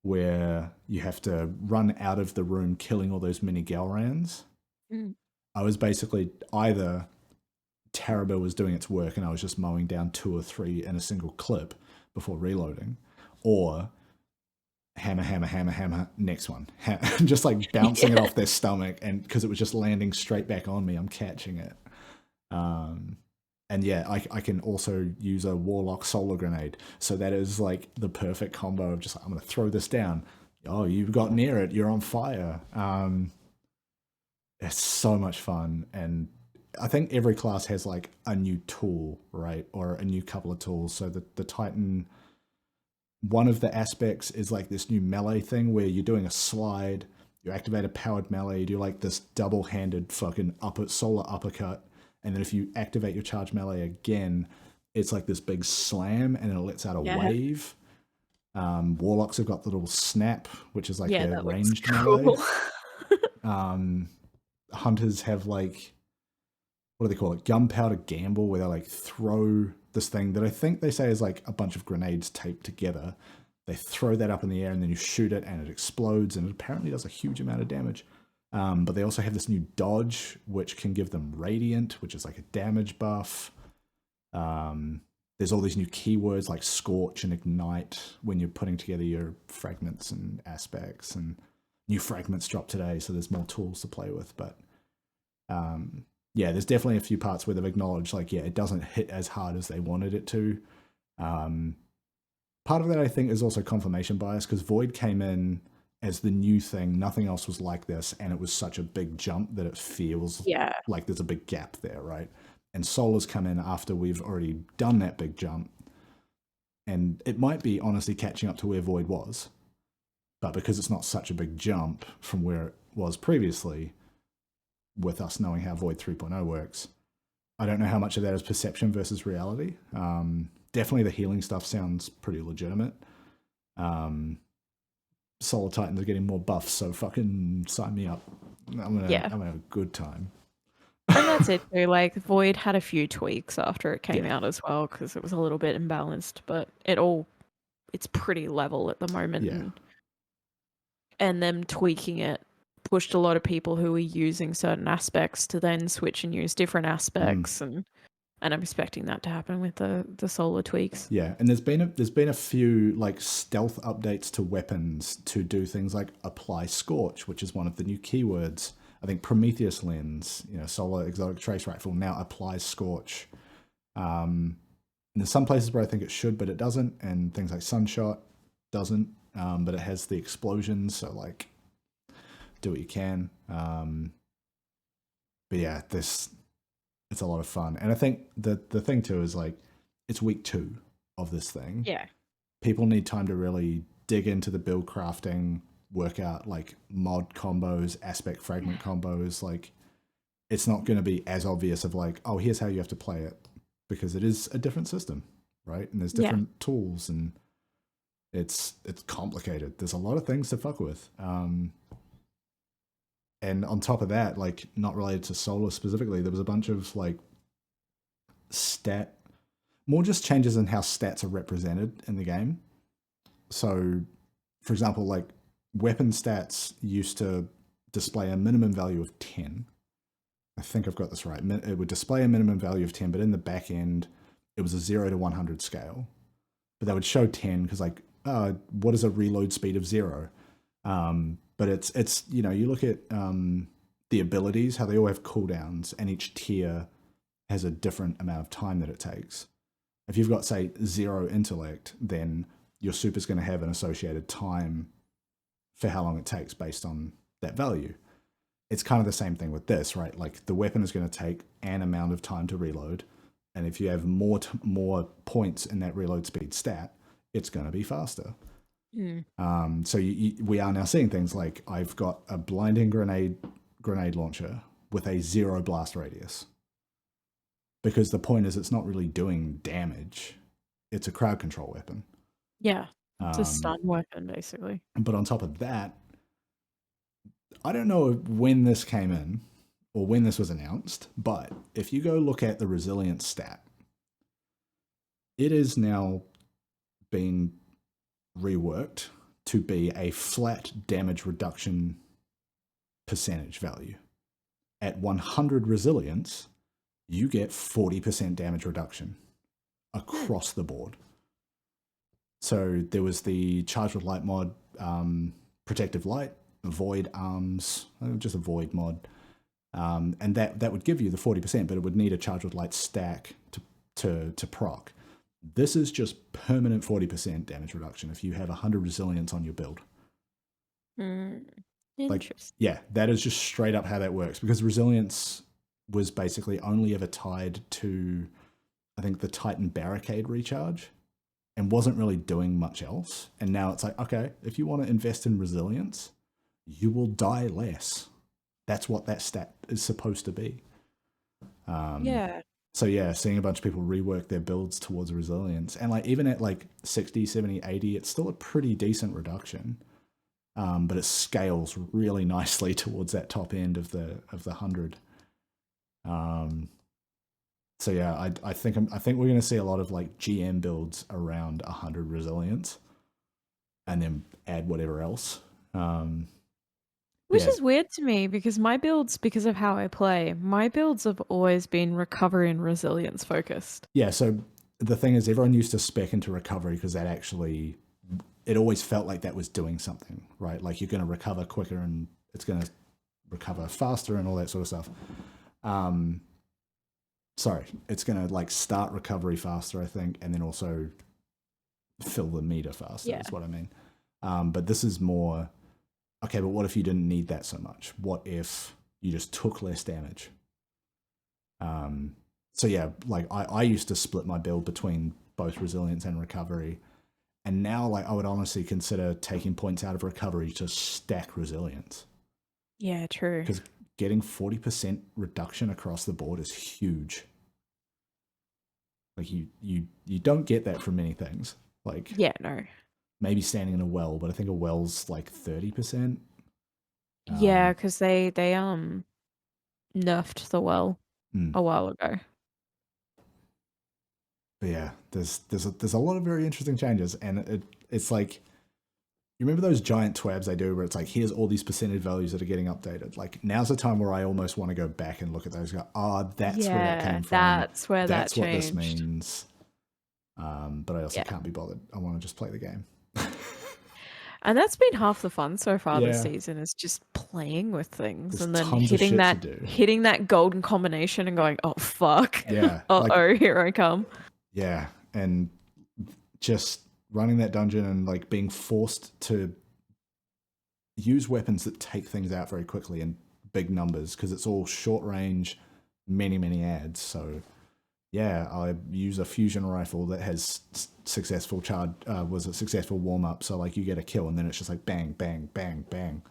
S1: where you have to run out of the room killing all those mini Galrans. I was basically either Terabit was doing its work and I was just mowing down 2 or 3 in a single clip before reloading, or hammer, next one. Just like bouncing it off their stomach, and because it was just landing straight back on me, I'm catching it. And yeah, I can also use a Warlock Solar Grenade. So that is like the perfect combo of just like, I'm going to throw this down. Oh, you've got near it. You're on fire. It's so much fun. And I think every class has like a new tool, right? Or a new couple of tools. So the Titan, one of the aspects is like this new melee thing where you're doing a slide, you activate a powered melee, you do like this double-handed fucking solar uppercut. And then if you activate your charge melee again, it's like this big slam, and it lets out a wave. Warlocks have got the little snap, which is like their ranged melee. Hunters have like, what do they call it? Gunpowder Gamble, where they like throw this thing that I think they say is like a bunch of grenades taped together. They throw that up in the air, and then you shoot it, and it explodes, and it apparently does a huge amount of damage. But they also have this new dodge, which can give them Radiant, which is like a damage buff. There's all these new keywords like Scorch and Ignite when you're putting together your fragments and aspects. And new fragments drop today, so there's more tools to play with. But yeah, there's definitely a few parts where they've acknowledged, like, yeah, it doesn't hit as hard as they wanted it to. Part of that, I think, is also confirmation bias, because Void came in as the new thing. Nothing else was like this, and it was such a big jump that it feels like there's a big gap there, right? And Solar's come in after we've already done that big jump, and it might be honestly catching up to where Void was, but because it's not such a big jump from where it was previously, with us knowing how Void 3.0 works, I don't know how much of that is perception versus reality. Definitely the healing stuff sounds pretty legitimate. Solar Titans are getting more buffs, so fucking sign me up. I'm gonna have a good time.
S2: And that's it too. Like, Void had a few tweaks after it came out as well, because it was a little bit imbalanced, but it's pretty level at the moment.
S1: Yeah.
S2: And them tweaking it pushed a lot of people who were using certain aspects to then switch and use different aspects, and I'm expecting that to happen with the solar tweaks.
S1: Yeah, and there's been a few like stealth updates to weapons to do things like apply Scorch, which is one of the new keywords. I think Prometheus Lens, Solar Exotic Trace Rifle now applies Scorch. And there's some places where I think it should, but it doesn't, and things like Sunshot doesn't, but it has the explosions, so like, do what you can. But yeah, it's a lot of fun. And I think the thing too is like, it's week 2 of this thing.
S2: Yeah.
S1: People need time to really dig into the build crafting, work out like mod combos, aspect fragment combos, like it's not going to be as obvious of like, oh, here's how you have to play it, because it is a different system, right? And there's different tools, and it's complicated. There's a lot of things to fuck with. And on top of that, like not related to solar specifically, there was a bunch of like more just changes in how stats are represented in the game. So, for example, like weapon stats used to display a minimum value of 10. I think I've got this right. It would display a minimum value of 10, but in the back end, it was a 0 to 100 scale. But that would show 10 because, like, what is a reload speed of 0? But it's you know, you look at the abilities, how they all have cooldowns, and each tier has a different amount of time that it takes. If you've got, say, 0 intellect, then your super's going to have an associated time for how long it takes based on that value. It's kind of the same thing with this, right? Like the weapon is going to take an amount of time to reload, and if you have more points in that reload speed stat, it's going to be faster. So we are now seeing things like I've got a blinding grenade launcher with a 0 blast radius, because the point is it's not really doing damage. It's a crowd control weapon.
S2: Yeah, it's a stun weapon, basically.
S1: But on top of that, I don't know when this came in or when this was announced, but if you go look at the resilience stat, it is now been reworked to be a flat damage reduction percentage value. At 100 resilience, you get 40% damage reduction across the board. So there was the Charge with Light mod, Protective Light, Void Arms, just a Void mod, and that would give you the 40%, but it would need a Charge with Light stack to proc. This is just permanent 40% damage reduction if you have 100 resilience on your build.
S2: Interesting.
S1: Like, yeah, that is just straight up how that works, because resilience was basically only ever tied to, I think, the Titan Barricade recharge, and wasn't really doing much else. And now it's like, okay, if you want to invest in resilience, you will die less. That's what that stat is supposed to be. So yeah, seeing a bunch of people rework their builds towards resilience, and like even at like 60, 70, 80, it's still a pretty decent reduction. But it scales really nicely towards that top end of the 100. So yeah, I think we're going to see a lot of like GM builds around 100 resilience, and then add whatever else.
S2: Which is weird to me, because my builds, because of how I play, my builds have always been recovery and resilience focused.
S1: Yeah, so the thing is, everyone used to spec into recovery because that actually, it always felt like that was doing something, right? Like you're going to recover quicker and it's going to recover faster and all that sort of stuff. It's going to like start recovery faster, I think, and then also fill the meter faster, is what I mean. But this is more, okay, but what if you didn't need that so much? What if you just took less damage? So yeah, like I used to split my build between both resilience and recovery, and now like I would honestly consider taking points out of recovery to stack resilience.
S2: Yeah, true.
S1: Because getting 40% reduction across the board is huge. Like you don't get that from many things. Like,
S2: yeah, no.
S1: Maybe standing in a well, but I think a well's like 30%.
S2: Yeah, because they nerfed the well a while ago.
S1: But yeah, there's a lot of very interesting changes, and it's like, you remember those giant twabs they do where it's like, here's all these percentage values that are getting updated. Like, now's the time where I almost want to go back and look at those and go, that's where that came from.
S2: That's where
S1: that's
S2: that
S1: what
S2: changed.
S1: this means. But I also can't be bothered. I want to just play the game.
S2: And that's been half the fun so far this season, is just playing with things.
S1: There's
S2: and then
S1: hitting
S2: that golden combination and going, oh fuck.
S1: Yeah.
S2: Uh-oh, here I come.
S1: Yeah. And just running that dungeon and like being forced to use weapons that take things out very quickly in big numbers, because it's all short range, many ads. So Yeah, I use a fusion rifle that has successful charge. Was a successful warm up. So like you get a kill and then it's just like bang, bang, bang, bang.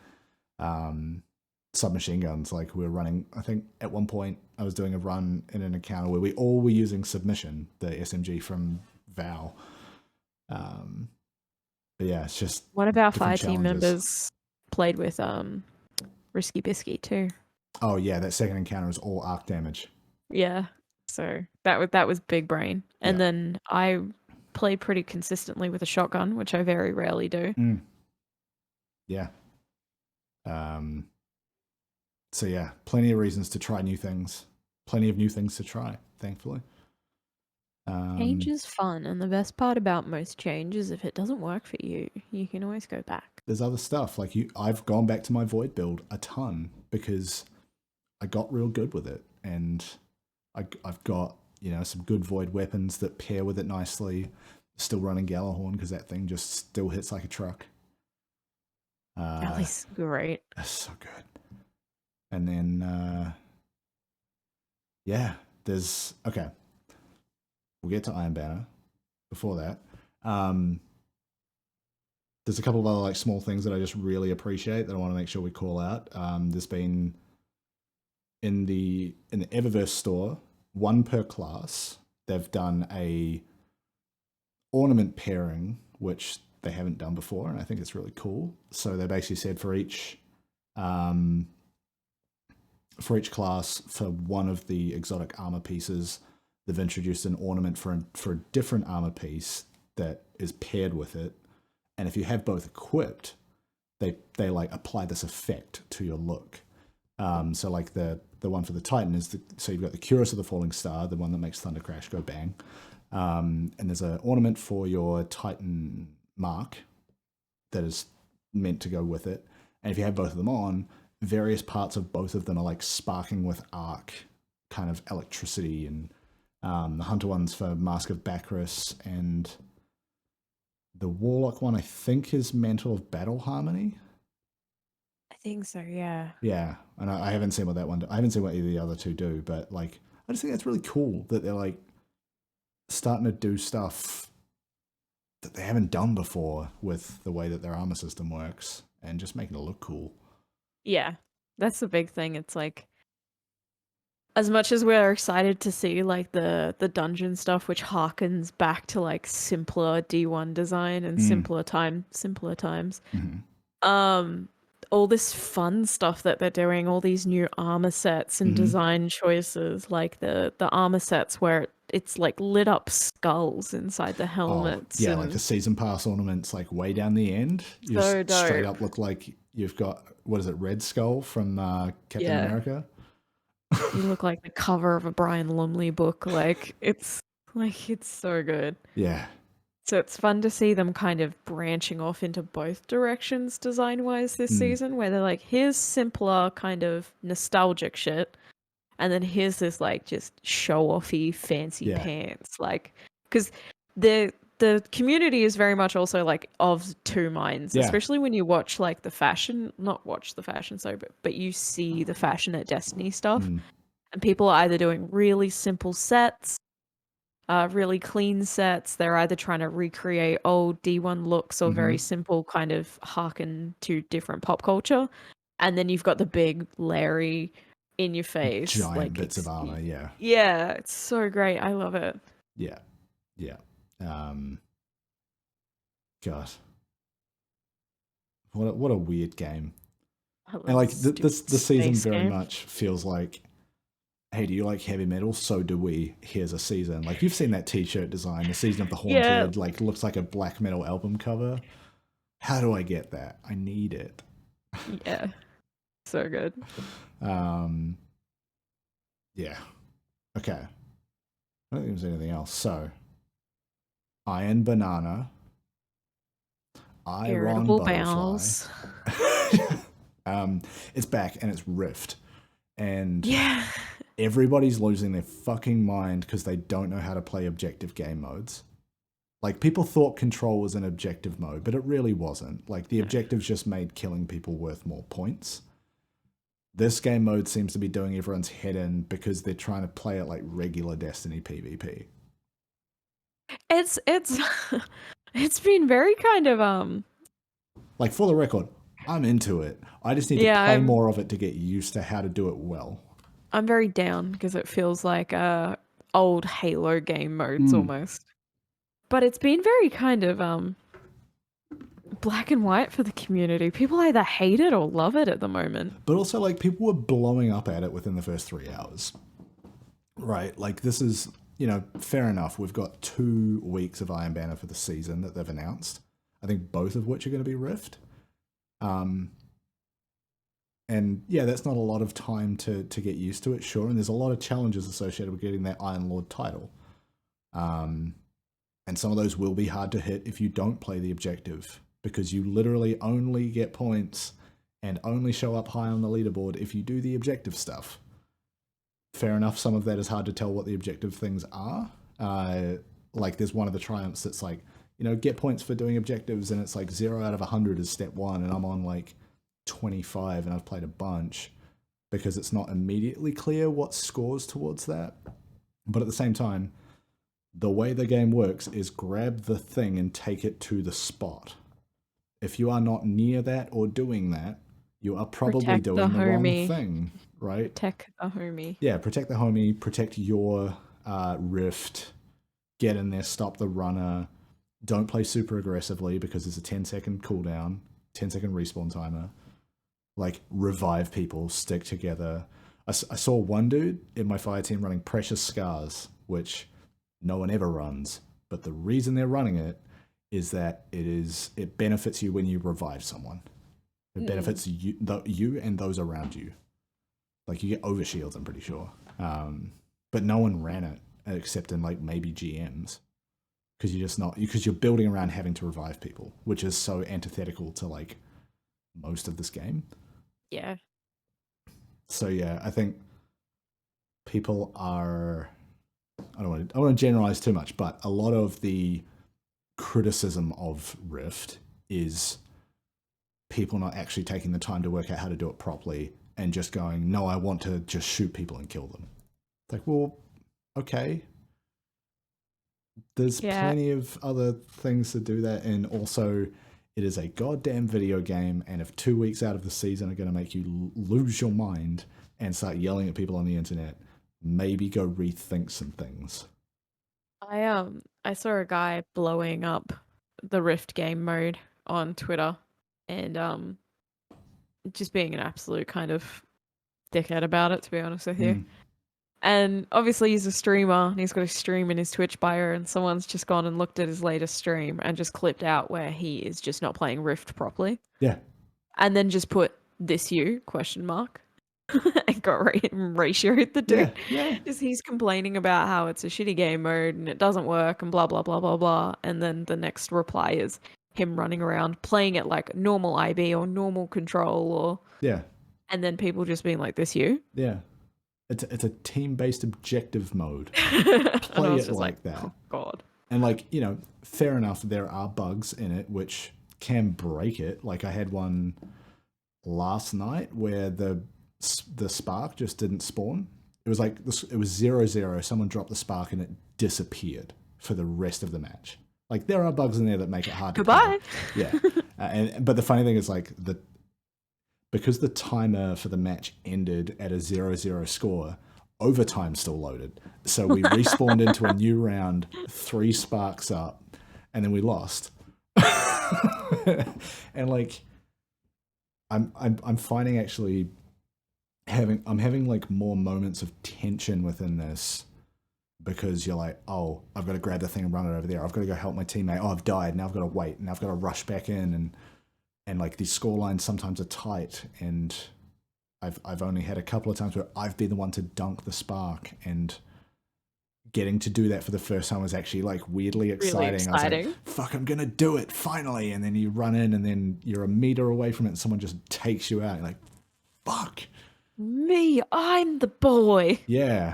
S1: Submachine guns. Like we were running. I think at one point I was doing a run in an encounter where we all were using submission, the SMG from Val. But yeah, it's just
S2: One of our
S1: different
S2: fire team
S1: challenges.
S2: members played with Risky Biscuit too.
S1: Oh yeah, that second encounter is all arc damage.
S2: Yeah. So that was big brain. And
S1: Yeah.
S2: then I play pretty consistently with a shotgun, which I very rarely do.
S1: Yeah. So yeah, plenty of reasons to try new things. Plenty of new things to try, thankfully.
S2: Change is fun, and the best part about most change is if it doesn't work for you, you can always go back.
S1: There's other stuff like I've gone back to my void build a ton because I got real good with it, and I've got some good void weapons that pair with it nicely. Still running Galahorn because that thing just still hits like a truck.
S2: At least great.
S1: That's so good. And then yeah, there's okay. We'll get to Iron Banner. Before that, there's a couple of other like small things that I just really appreciate that I want to make sure we call out. There's been in the Eververse store, one per class. They've done a ornament pairing, which they haven't done before, and I think it's really cool. So they basically said for each class, for one of the exotic armor pieces, they've introduced an ornament for a different armor piece that is paired with it. And if you have both equipped, they like apply this effect to your look. So like the one for the Titan is so you've got the Curus of the Falling Star, the one that makes Thunder Crash go bang. And there's an ornament for your Titan mark that is meant to go with it. And if you have both of them on, various parts of both of them are like sparking with arc kind of electricity. And the Hunter one's for Mask of Bacchus, and the Warlock one I think is Mantle of Battle Harmony.
S2: I think so, yeah.
S1: Yeah, and I haven't seen what that one do. I haven't seen what either of the other two do, but like I just think that's really cool that they're like starting to do stuff that they haven't done before with the way that their armor system works and just making it look cool.
S2: Yeah, that's the big thing. It's like, as much as we're excited to see like the dungeon stuff, which harkens back to like simpler D1 design and simpler times, all this fun stuff that they're doing, all these new armor sets and design choices, like the armor sets where it's like lit up skulls inside the helmets.
S1: Oh, yeah, like the season pass ornaments, like way down the end. You
S2: so
S1: just straight
S2: dope.
S1: up look like you've got, what is it, Red Skull from Captain America?
S2: You look like the cover of a Brian Lumley book. It's so good.
S1: Yeah.
S2: So it's fun to see them kind of branching off into both directions design-wise this season, where they're like, here's simpler kind of nostalgic shit, and then here's this like just show-offy fancy pants. Like, because the community is very much also like of two minds, especially when you watch like not watch the fashion, sorry, but you see the fashion at Destiny stuff, and people are either doing really simple sets, really clean sets. They're either trying to recreate old D1 looks or very simple kind of harken to different pop culture. And then you've got the big, Larry in your face.
S1: Giant
S2: like
S1: bits of armor, yeah.
S2: Yeah, it's so great. I love it.
S1: Yeah. Yeah. God. What a weird game. And like the season very much feels like, hey, do you like heavy metal? So do we. Here's a season. Like, you've seen that t-shirt design, the Season of the Haunted, like looks like a black metal album cover. How do I get that? I need it.
S2: Yeah. So good.
S1: Yeah. Okay. I don't think there's anything else. So, Iron Banana. Iron
S2: Bowels.
S1: It's back and it's Rift. And everybody's losing their fucking mind because they don't know how to play objective game modes. Like, people thought Control was an objective mode, but it really wasn't. Like, the objectives just made killing people worth more points. This game mode seems to be doing everyone's head in because they're trying to play it like regular Destiny PvP.
S2: It's it's been very kind of
S1: Like, for the record, I'm into it. I just need to
S2: yeah,
S1: play more of it to get used to how to do it well.
S2: I'm very down because it feels like old Halo game modes almost. But it's been very kind of black and white for the community. People either hate it or love it at the moment.
S1: But also, like, people were blowing up at it within the first 3 hours. Right? Like, this is, fair enough. We've got 2 weeks of Iron Banner for the season that they've announced. I think both of which are going to be Rift. And yeah, that's not a lot of time to get used to it, sure. And there's a lot of challenges associated with getting that Iron Lord title. And some of those will be hard to hit if you don't play the objective, because you literally only get points and only show up high on the leaderboard if you do the objective stuff. Fair enough, some of that is hard to tell what the objective things are. Like, there's one of the triumphs that's like, get points for doing objectives, and it's like 0 out of 100 is step 1, and I'm on like 25 and I've played a bunch, because it's not immediately clear what scores towards that. But at the same time, the way the game works is grab the thing and take it to the spot. If you are not near that or doing that, you are probably
S2: Protect
S1: doing the wrong
S2: homie.
S1: thing, right?
S2: Protect the homie.
S1: Yeah, protect the homie, protect your rift, get in there, stop the runner. Don't play super aggressively because there's a 10-second cooldown, 10-second respawn timer. Like, revive people, stick together. I saw one dude in my fire team running Precious Scars, which no one ever runs, but the reason they're running it is that it benefits you when you revive someone. It benefits you and those around you. Like, you get overshields, I'm pretty sure. But no one ran it except in like maybe GMs, because you're building around having to revive people, which is so antithetical to like most of this game.
S2: Yeah.
S1: So yeah, I think people are. I don't want to generalize too much, but a lot of the criticism of Rift is people not actually taking the time to work out how to do it properly and just going, no, I want to just shoot people and kill them. It's like, well, okay. There's plenty of other things to do that, and also it is a goddamn video game, and if 2 weeks out of the season are going to make you lose your mind and start yelling at people on the internet, maybe go rethink some things.
S2: I saw a guy blowing up the Rift game mode on Twitter and just being an absolute kind of dickhead about it, to be honest with you. And obviously he's a streamer and he's got a stream in his Twitch bio, and someone's just gone and looked at his latest stream and just clipped out where he is just not playing Rift properly.
S1: Yeah.
S2: And then just put "this you?" ? And got ratioed the dude.
S1: Yeah.
S2: Just he's complaining about how it's a shitty game mode and it doesn't work and blah blah blah blah blah. And then the next reply is him running around playing it like normal IB or normal control or
S1: yeah.
S2: And then people just being like, "This you?"
S1: Yeah. It's a team-based objective mode. Play it like that.
S2: Oh God.
S1: And like, fair enough, there are bugs in it which can break it. Like, I had one last night where the spark just didn't spawn. It was like it was 0-0. Someone dropped the spark and it disappeared for the rest of the match. Like, there are bugs in there that make it hard to
S2: Goodbye.
S1: Yeah. But the funny thing is, like, because the timer for the match ended at a 0-0 score, overtime still loaded. So we respawned into a new round, 3 sparks up, and then we lost. And like, I'm finding actually I'm having like more moments of tension within this, because you're like, oh, I've got to grab the thing and run it over there. I've got to go help my teammate. Oh, I've died. Now I've got to wait. Now I've got to rush back in, and like, these score lines sometimes are tight, and I've only had a couple of times where I've been the one to dunk the spark, and getting to do that for the first time was actually like weirdly exciting.
S2: Really exciting.
S1: I was like, fuck, I'm gonna do it finally. And then you run in, and then you're a meter away from it, and someone just takes you out. You're like, fuck.
S2: Me, I'm the boy.
S1: Yeah.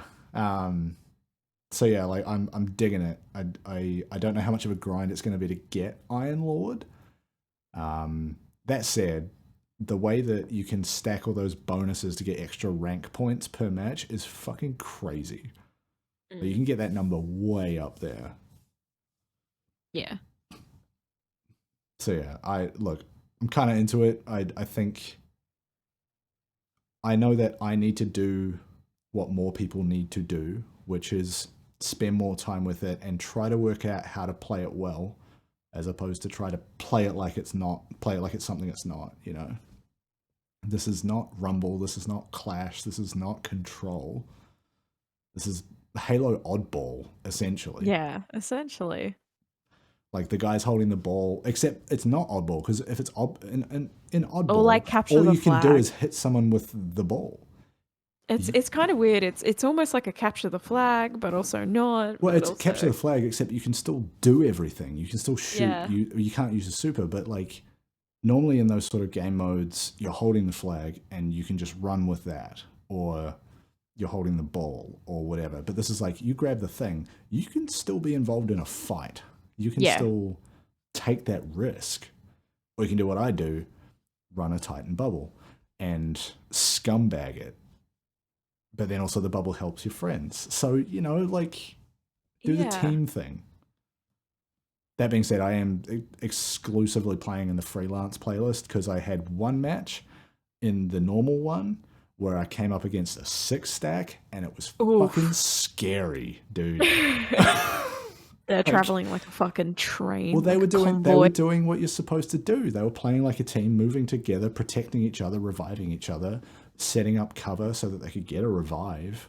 S1: So yeah, like, I'm digging it. I don't know how much of a grind it's going to be to get Iron Lord. That said, the way that you can stack all those bonuses to get extra rank points per match is fucking crazy. But you can get that number way up there.
S2: Yeah.
S1: So yeah, I'm kind of into it. I think I know that I need to do what more people need to do, which is spend more time with it and try to work out how to play it well, as opposed to try to play it like it's something it's not, you know. This is not Rumble, this is not Clash, this is not Control. This is Halo Oddball, essentially.
S2: Yeah, essentially.
S1: Like the guy's holding the ball, except it's not Oddball, because if it's in Oddball,
S2: Or like capture
S1: all
S2: the
S1: you
S2: flag.
S1: can do is hit someone with the ball.
S2: It's kind of weird. It's almost like a capture the flag, but also not.
S1: Well,
S2: but
S1: it's
S2: also...
S1: capture the flag, except you can still do everything. You can still shoot.
S2: Yeah.
S1: You can't use a super, but like normally in those sort of game modes, you're holding the flag and you can just run with that, or you're holding the ball or whatever. But this is like you grab the thing, you can still be involved in a fight. You can still take that risk, or you can do what I do: run a Titan bubble and scumbag it. But then also the bubble helps your friends. So, you know, like, do the team thing. That being said, I am exclusively playing in the freelance playlist because I had one match in the normal one where I came up against a 6-stack and it was fucking scary, dude.
S2: They're traveling like a fucking train.
S1: Well, they were doing what you're supposed to do. They were playing like a team, moving together, protecting each other, reviving each other, setting up cover so that they could get a revive,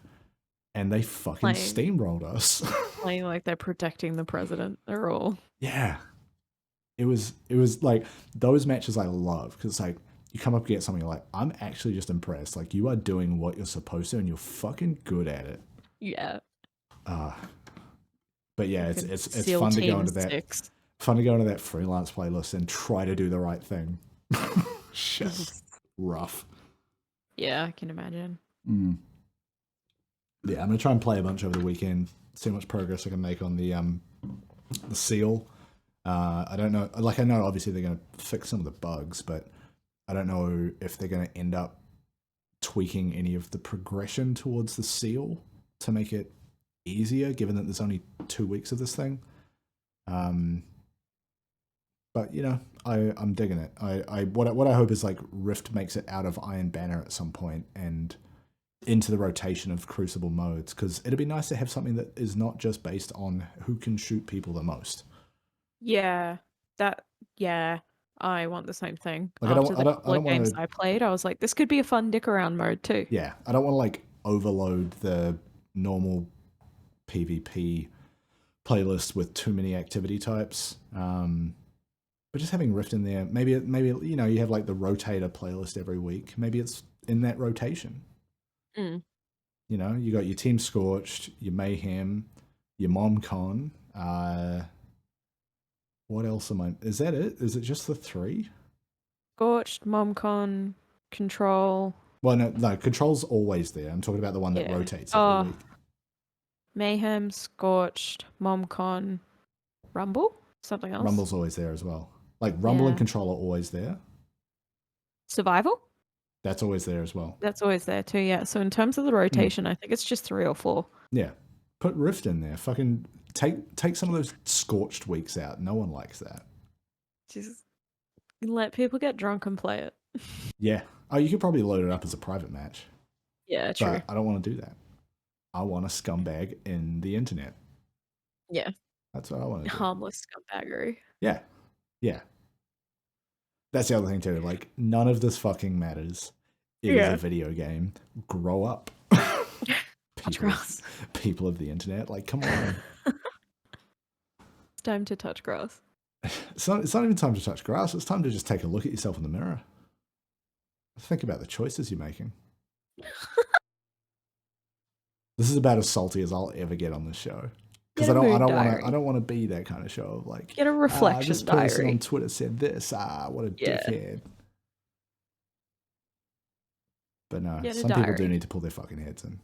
S1: and they fucking steamrolled us.
S2: Playing like they're protecting the president. They're all...
S1: Yeah. It was like those matches I love because it's like you come up against something you're like, I'm actually just impressed. Like you are doing what you're supposed to and you're fucking good at it.
S2: Yeah.
S1: But yeah, it's fun to go into that. Fun to go into that freelance playlist and try to do the right thing. Just rough.
S2: Yeah, I can imagine.
S1: Yeah, I'm gonna try and play a bunch over the weekend. See how much progress I can make on the seal. I don't know. Like I know, obviously they're gonna fix some of the bugs, but I don't know if they're gonna end up tweaking any of the progression towards the seal to make it easier, given that there's only 2 weeks of this thing. But you know, I'm digging it. What I hope is like Rift makes it out of Iron Banner at some point and into the rotation of Crucible modes, because it'd be nice to have something that is not just based on who can shoot people the most.
S2: Yeah, I want the same thing.
S1: Like,
S2: After the couple of games I played, I was like, this could be a fun dick around mode too.
S1: Yeah, I don't want to like overload the normal PvP playlist with too many activity types. But just having Rift in there, maybe you know, you have like the rotator playlist every week. Maybe it's in that rotation. You know, you got your Team Scorched, your Mayhem, your MomCon. What else am I? Is that it? Is it just the 3?
S2: Scorched, MomCon, Control.
S1: Well, no, Control's always there. I'm talking about the one that rotates every week.
S2: Mayhem, Scorched, MomCon, Rumble? Something else?
S1: Rumble's always there as well. Like, Rumble and Control are always there.
S2: Survival?
S1: That's always there as well.
S2: That's always there too, yeah. So in terms of the rotation, I think it's just 3 or 4.
S1: Yeah. Put Rift in there. Fucking take some of those Scorched weeks out. No one likes that.
S2: Just let people get drunk and play it.
S1: Yeah. Oh, you could probably load it up as a private match.
S2: Yeah, true.
S1: But I don't want to do that. I want a scumbag in the internet.
S2: Yeah.
S1: That's what I want to do.
S2: Harmless scumbaggery.
S1: Yeah. Yeah. That's the other thing too. Like, none of this fucking matters. It is a video game. Grow up.
S2: Touch grass.
S1: People of the internet. Like, come on.
S2: It's time to touch grass.
S1: It's not even time to touch grass. It's time to just take a look at yourself in the mirror. Think about the choices you're making. This is about as salty as I'll ever get on this show. Because I don't want to be that kind of show of like,
S2: get a reflection
S1: this
S2: diary.
S1: person on Twitter said this. What a dickhead. But no, some people do need to pull their fucking heads in.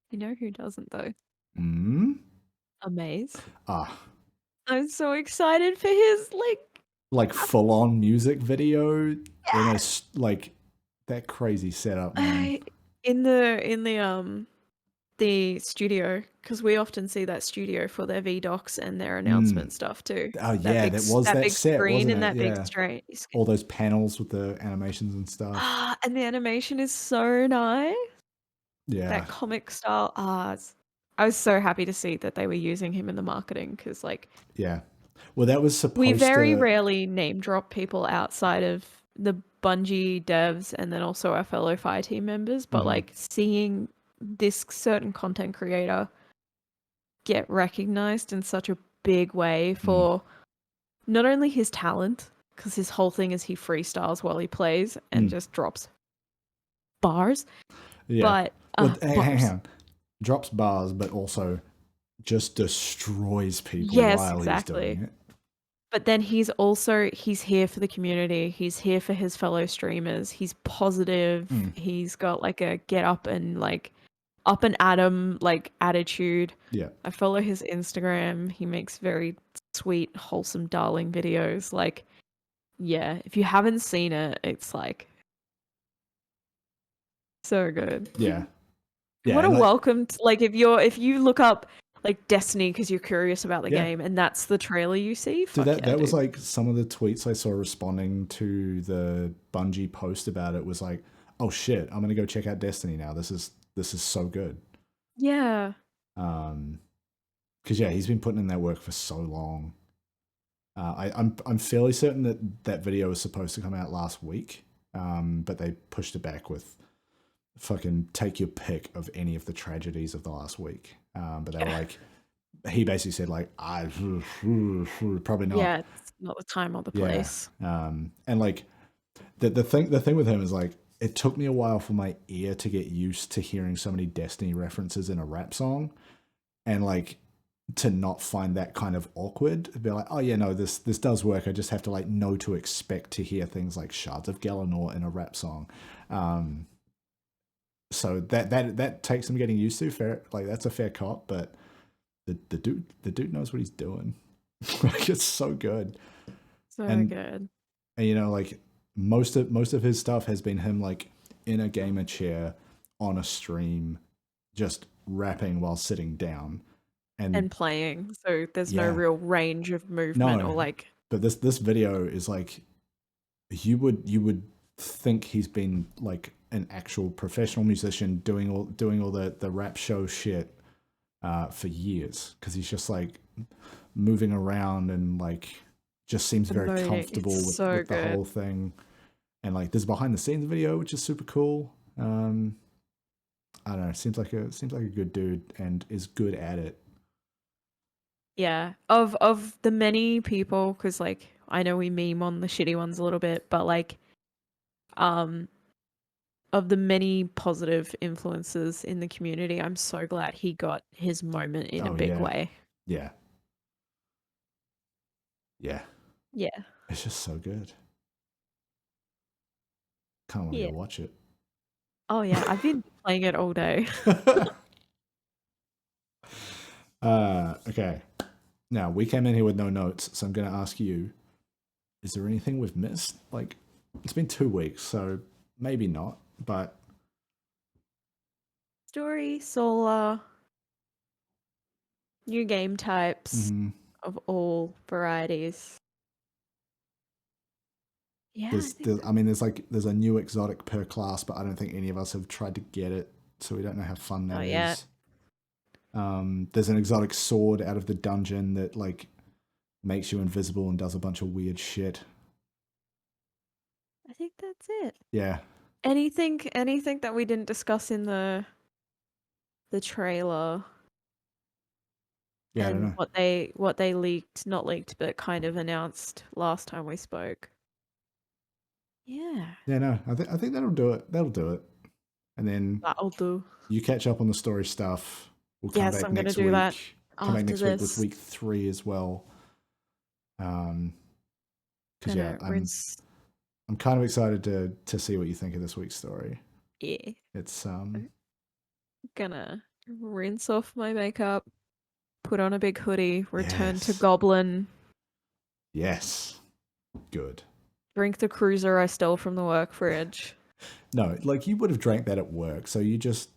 S2: You know who doesn't though?
S1: Hmm?
S2: Amaze.
S1: Ah.
S2: I'm so excited for his like
S1: like full on music video in a
S2: Yes.
S1: like that crazy setup, man.
S2: In the studio, because we often see that studio for their VDocs and their
S1: Mm.
S2: announcement stuff too.
S1: Oh yeah, that was
S2: That
S1: that
S2: big
S1: set,
S2: screen
S1: wasn't
S2: and
S1: it?
S2: that big
S1: Yeah,
S2: screen.
S1: all those panels with the animations and stuff.
S2: And the animation is so nice.
S1: Yeah,
S2: That comic style. I was so happy to see that they were using him in the marketing because, like,
S1: yeah. Well, that was
S2: we
S1: supposed
S2: very
S1: to.
S2: rarely name drop people outside of the Bungie devs and then also our fellow Fireteam members, but
S1: Mhm.
S2: like seeing this certain content creator get recognized in such a big way
S1: Mm.
S2: for not only his talent, because his whole thing is he freestyles while he plays and
S1: Mm.
S2: just drops bars,
S1: Yeah.
S2: but
S1: Well, hang
S2: bars.
S1: on. Drops bars, but also just destroys people
S2: Yes,
S1: while he's doing
S2: exactly.
S1: it.
S2: But then he's here for the community. He's here for his fellow streamers. He's positive.
S1: Mm.
S2: He's got like a get up and like up and at 'em like attitude.
S1: Yeah.
S2: I follow his Instagram. He makes very sweet, wholesome, darling videos. Like, yeah, if you haven't seen it, it's like so good.
S1: Yeah.
S2: And
S1: Yeah.
S2: what a
S1: And like,
S2: welcome to, like if you look up like Destiny because you're curious about the
S1: yeah.
S2: game and that's the trailer you see,
S1: Dude,
S2: fuck yeah,
S1: that was
S2: dude.
S1: like some of the tweets I saw responding to the Bungie post about it was like, oh shit, I'm gonna go check out Destiny now. This is so good.
S2: Yeah.
S1: Because yeah, he's been putting in that work for so long. I'm fairly certain that that video was supposed to come out last week, but they pushed it back with fucking take your pick of any of the tragedies of the last week. But they were
S2: Yeah.
S1: like, he basically said like, I probably not.
S2: Yeah, it's not the time or the
S1: Yeah.
S2: place.
S1: And like the thing with him is like it took me a while for my ear to get used to hearing so many Destiny references in a rap song, and like to not find that kind of awkward. Be like, oh yeah, no, this does work. I just have to like know to expect to hear things like Shards of Galanor in a rap song. So that takes some getting used to. Fair, like that's a fair cop, but the dude knows what he's doing. Like it's so good.
S2: So
S1: and
S2: good.
S1: and you know like most of his stuff has been him like in a gamer chair on a stream just rapping while sitting down. And
S2: And playing, so there's no
S1: yeah,
S2: real range of movement
S1: no,
S2: or like
S1: but this video is like you would think he's been like an actual professional musician doing all the rap show shit for years, because he's just like moving around and like just seems very
S2: emoting.
S1: comfortable
S2: It's so
S1: with the
S2: good.
S1: whole thing. And like there's behind the scenes video which is super cool. I don't know, seems like a good dude and is good at it.
S2: Yeah. Of the many people, because like I know we meme on the shitty ones a little bit, but like um of the many positive influences in the community, I'm so glad he got his moment in a
S1: Oh
S2: big
S1: yeah,
S2: way.
S1: yeah, yeah.
S2: Yeah.
S1: It's just so good. Kind of want to
S2: Yeah.
S1: go watch it.
S2: Oh yeah, I've been playing it all day.
S1: Okay. Now we came in here with no notes, so I'm going to ask you: is there anything we've missed? Like, it's been 2 weeks, so maybe not. But
S2: Story, solar, new game types
S1: mhm,
S2: of all varieties. Yeah, I think
S1: I mean, there's a new exotic per class, but I don't think any of us have tried to get it, so we don't know how fun that
S2: not yet.
S1: is. There's an exotic sword out of the dungeon that like makes you invisible and does a bunch of weird shit.
S2: I think that's it.
S1: Yeah,
S2: Anything that we didn't discuss in the trailer
S1: yeah, I don't
S2: and
S1: know.
S2: what they leaked, not leaked, but kind of announced last time we spoke. Yeah,
S1: Yeah, no, I think that'll do it. That'll do it. And then
S2: that'll do.
S1: you catch up on the story stuff. We'll come
S2: Yes,
S1: back
S2: I'm gonna
S1: next
S2: do that
S1: week. Come back
S2: after
S1: next week with
S2: this.
S1: week 3 as well. Because yeah,
S2: Gonna rinse.
S1: I'm kind of excited to see what you think of this week's story.
S2: Yeah,
S1: It's
S2: gonna rinse off my makeup, put on a big hoodie, return to
S1: yes,
S2: Goblin.
S1: yes, Good.
S2: Drink the cruiser I stole from the work fridge.
S1: No, like you would have drank that at work, so you just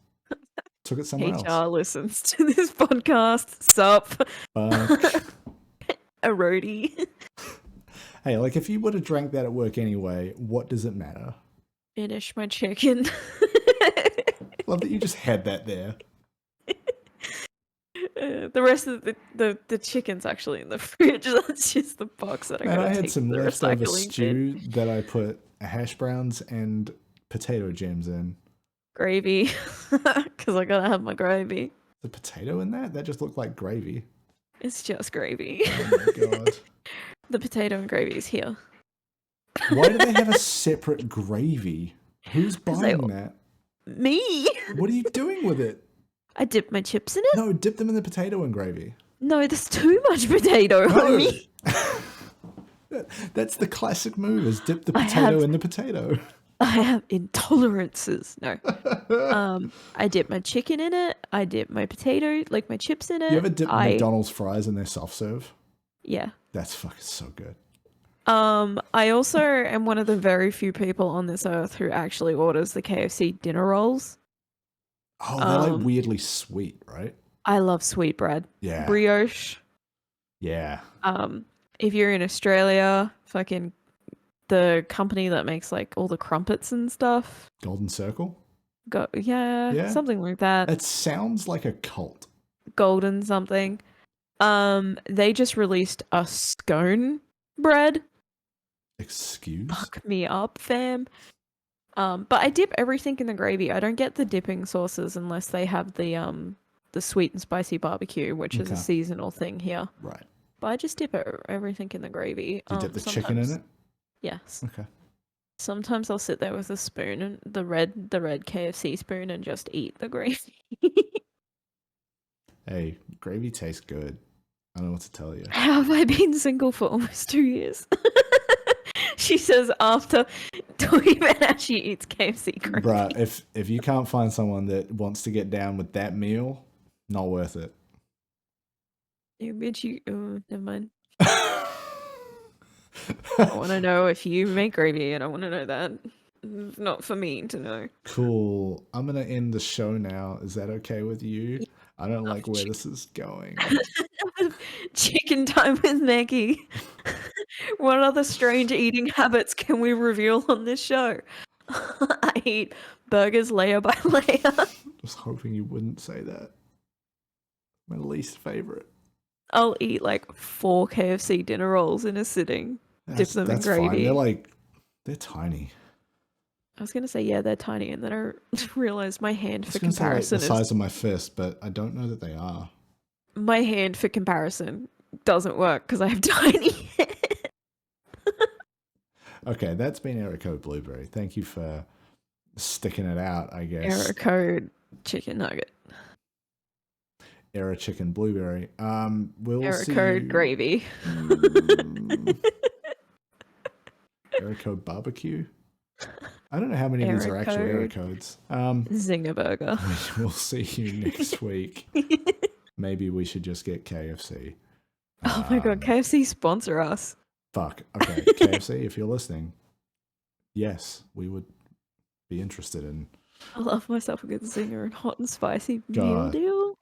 S1: took it somewhere else.
S2: HR listens to this podcast. Sup?
S1: Fuck.
S2: A roadie.
S1: Hey, like if you would have drank that at work anyway, what does it matter?
S2: Finish my chicken.
S1: Love that you just had that there.
S2: The rest of the chicken's actually in the fridge. That's just the box that I
S1: And
S2: gotta
S1: I had
S2: take
S1: some
S2: to the
S1: leftover
S2: recycling
S1: stew
S2: bin.
S1: that I put hash browns and potato gems in.
S2: Gravy, because I gotta have my gravy.
S1: The potato in that? That just looked like gravy.
S2: It's just gravy.
S1: Oh my god.
S2: The potato and gravy is here.
S1: Why do they have a separate gravy? Who's buying that?
S2: Me.
S1: What are you doing with it?
S2: I dip my chips in it.
S1: No, dip them in the potato and gravy.
S2: No, there's too much potato, homie.
S1: That's the classic move, is dip the potato in the potato.
S2: I have intolerances. No. I dip my chicken in it. I dip my potato, like my chips in it.
S1: You ever dip McDonald's fries in their soft serve?
S2: Yeah.
S1: That's fucking so good.
S2: I also am one of the very few people on this earth who actually orders the KFC dinner rolls.
S1: Oh, they're like weirdly sweet, right?
S2: I love sweetbread.
S1: Yeah.
S2: Brioche.
S1: Yeah.
S2: If you're in Australia, fucking the company that makes like all the crumpets and stuff.
S1: Golden Circle?
S2: Yeah, something like that.
S1: It sounds like a cult.
S2: Golden something. They just released a scone bread.
S1: Excuse?
S2: Fuck me up, fam. But I dip everything in the gravy. I don't get the dipping sauces unless they have the sweet and spicy barbecue, which is a seasonal thing here.
S1: Right.
S2: But I just dip everything in the gravy.
S1: Do you dip the chicken in it?
S2: Yes.
S1: Okay.
S2: Sometimes I'll sit there with a spoon and the red KFC spoon and just eat the gravy.
S1: Hey, gravy tastes good. I don't know what to tell you.
S2: How have I been single for almost 2 years? She says after talking about how she eats KFC gravy.
S1: Bruh, if you can't find someone that wants to get down with that meal, not worth it.
S2: Yeah, bitch, never mind. I want to know if you make gravy, and I want to know that. Not for me to know.
S1: Cool. I'm going to end the show now. Is that okay with you? I don't like where this is going.
S2: Chicken time with Meckii. What other strange eating habits can we reveal on this show? I eat burgers layer by layer.
S1: I was hoping you wouldn't say that. My least favorite.
S2: I'll eat like 4 KFC dinner rolls in a sitting. Dip them in gravy.
S1: Fine. They're tiny.
S2: I was gonna say, yeah, they're tiny, and then I realized my hand for comparison
S1: is the size of my fist, but I don't know that they are.
S2: My hand for comparison doesn't work because I have tiny hands.
S1: Okay, that's been Error Code Blueberry. Thank you for sticking it out, I guess.
S2: Error Code Chicken Nugget.
S1: Error Chicken Blueberry. We'll
S2: Error
S1: see
S2: Code Gravy.
S1: Error Code Barbecue. I don't know how many of these are actually error codes.
S2: Zinger Burger.
S1: We'll see you next week. Maybe we should just get KFC.
S2: Oh my god, KFC sponsor us.
S1: Fuck. Okay, KFC, if you're listening, yes, we would be interested in.
S2: I love myself a good zinger and hot and spicy meal deal.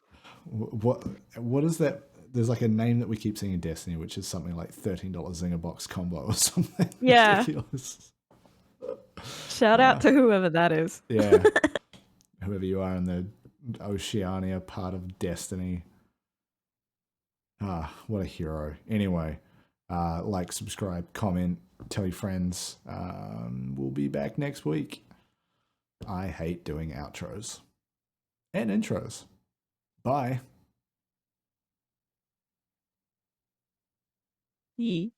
S1: What is that? There's like a name that we keep seeing in Destiny, which is something like $13 Zinger box combo or something.
S2: Yeah.
S1: Ridiculous.
S2: Shout out to whoever that is.
S1: Yeah. Whoever you are in the Oceania part of Destiny. What a hero. Anyway, like, subscribe, comment, tell your friends. We'll be back next week. I hate doing outros and intros. Bye.
S2: Yeah.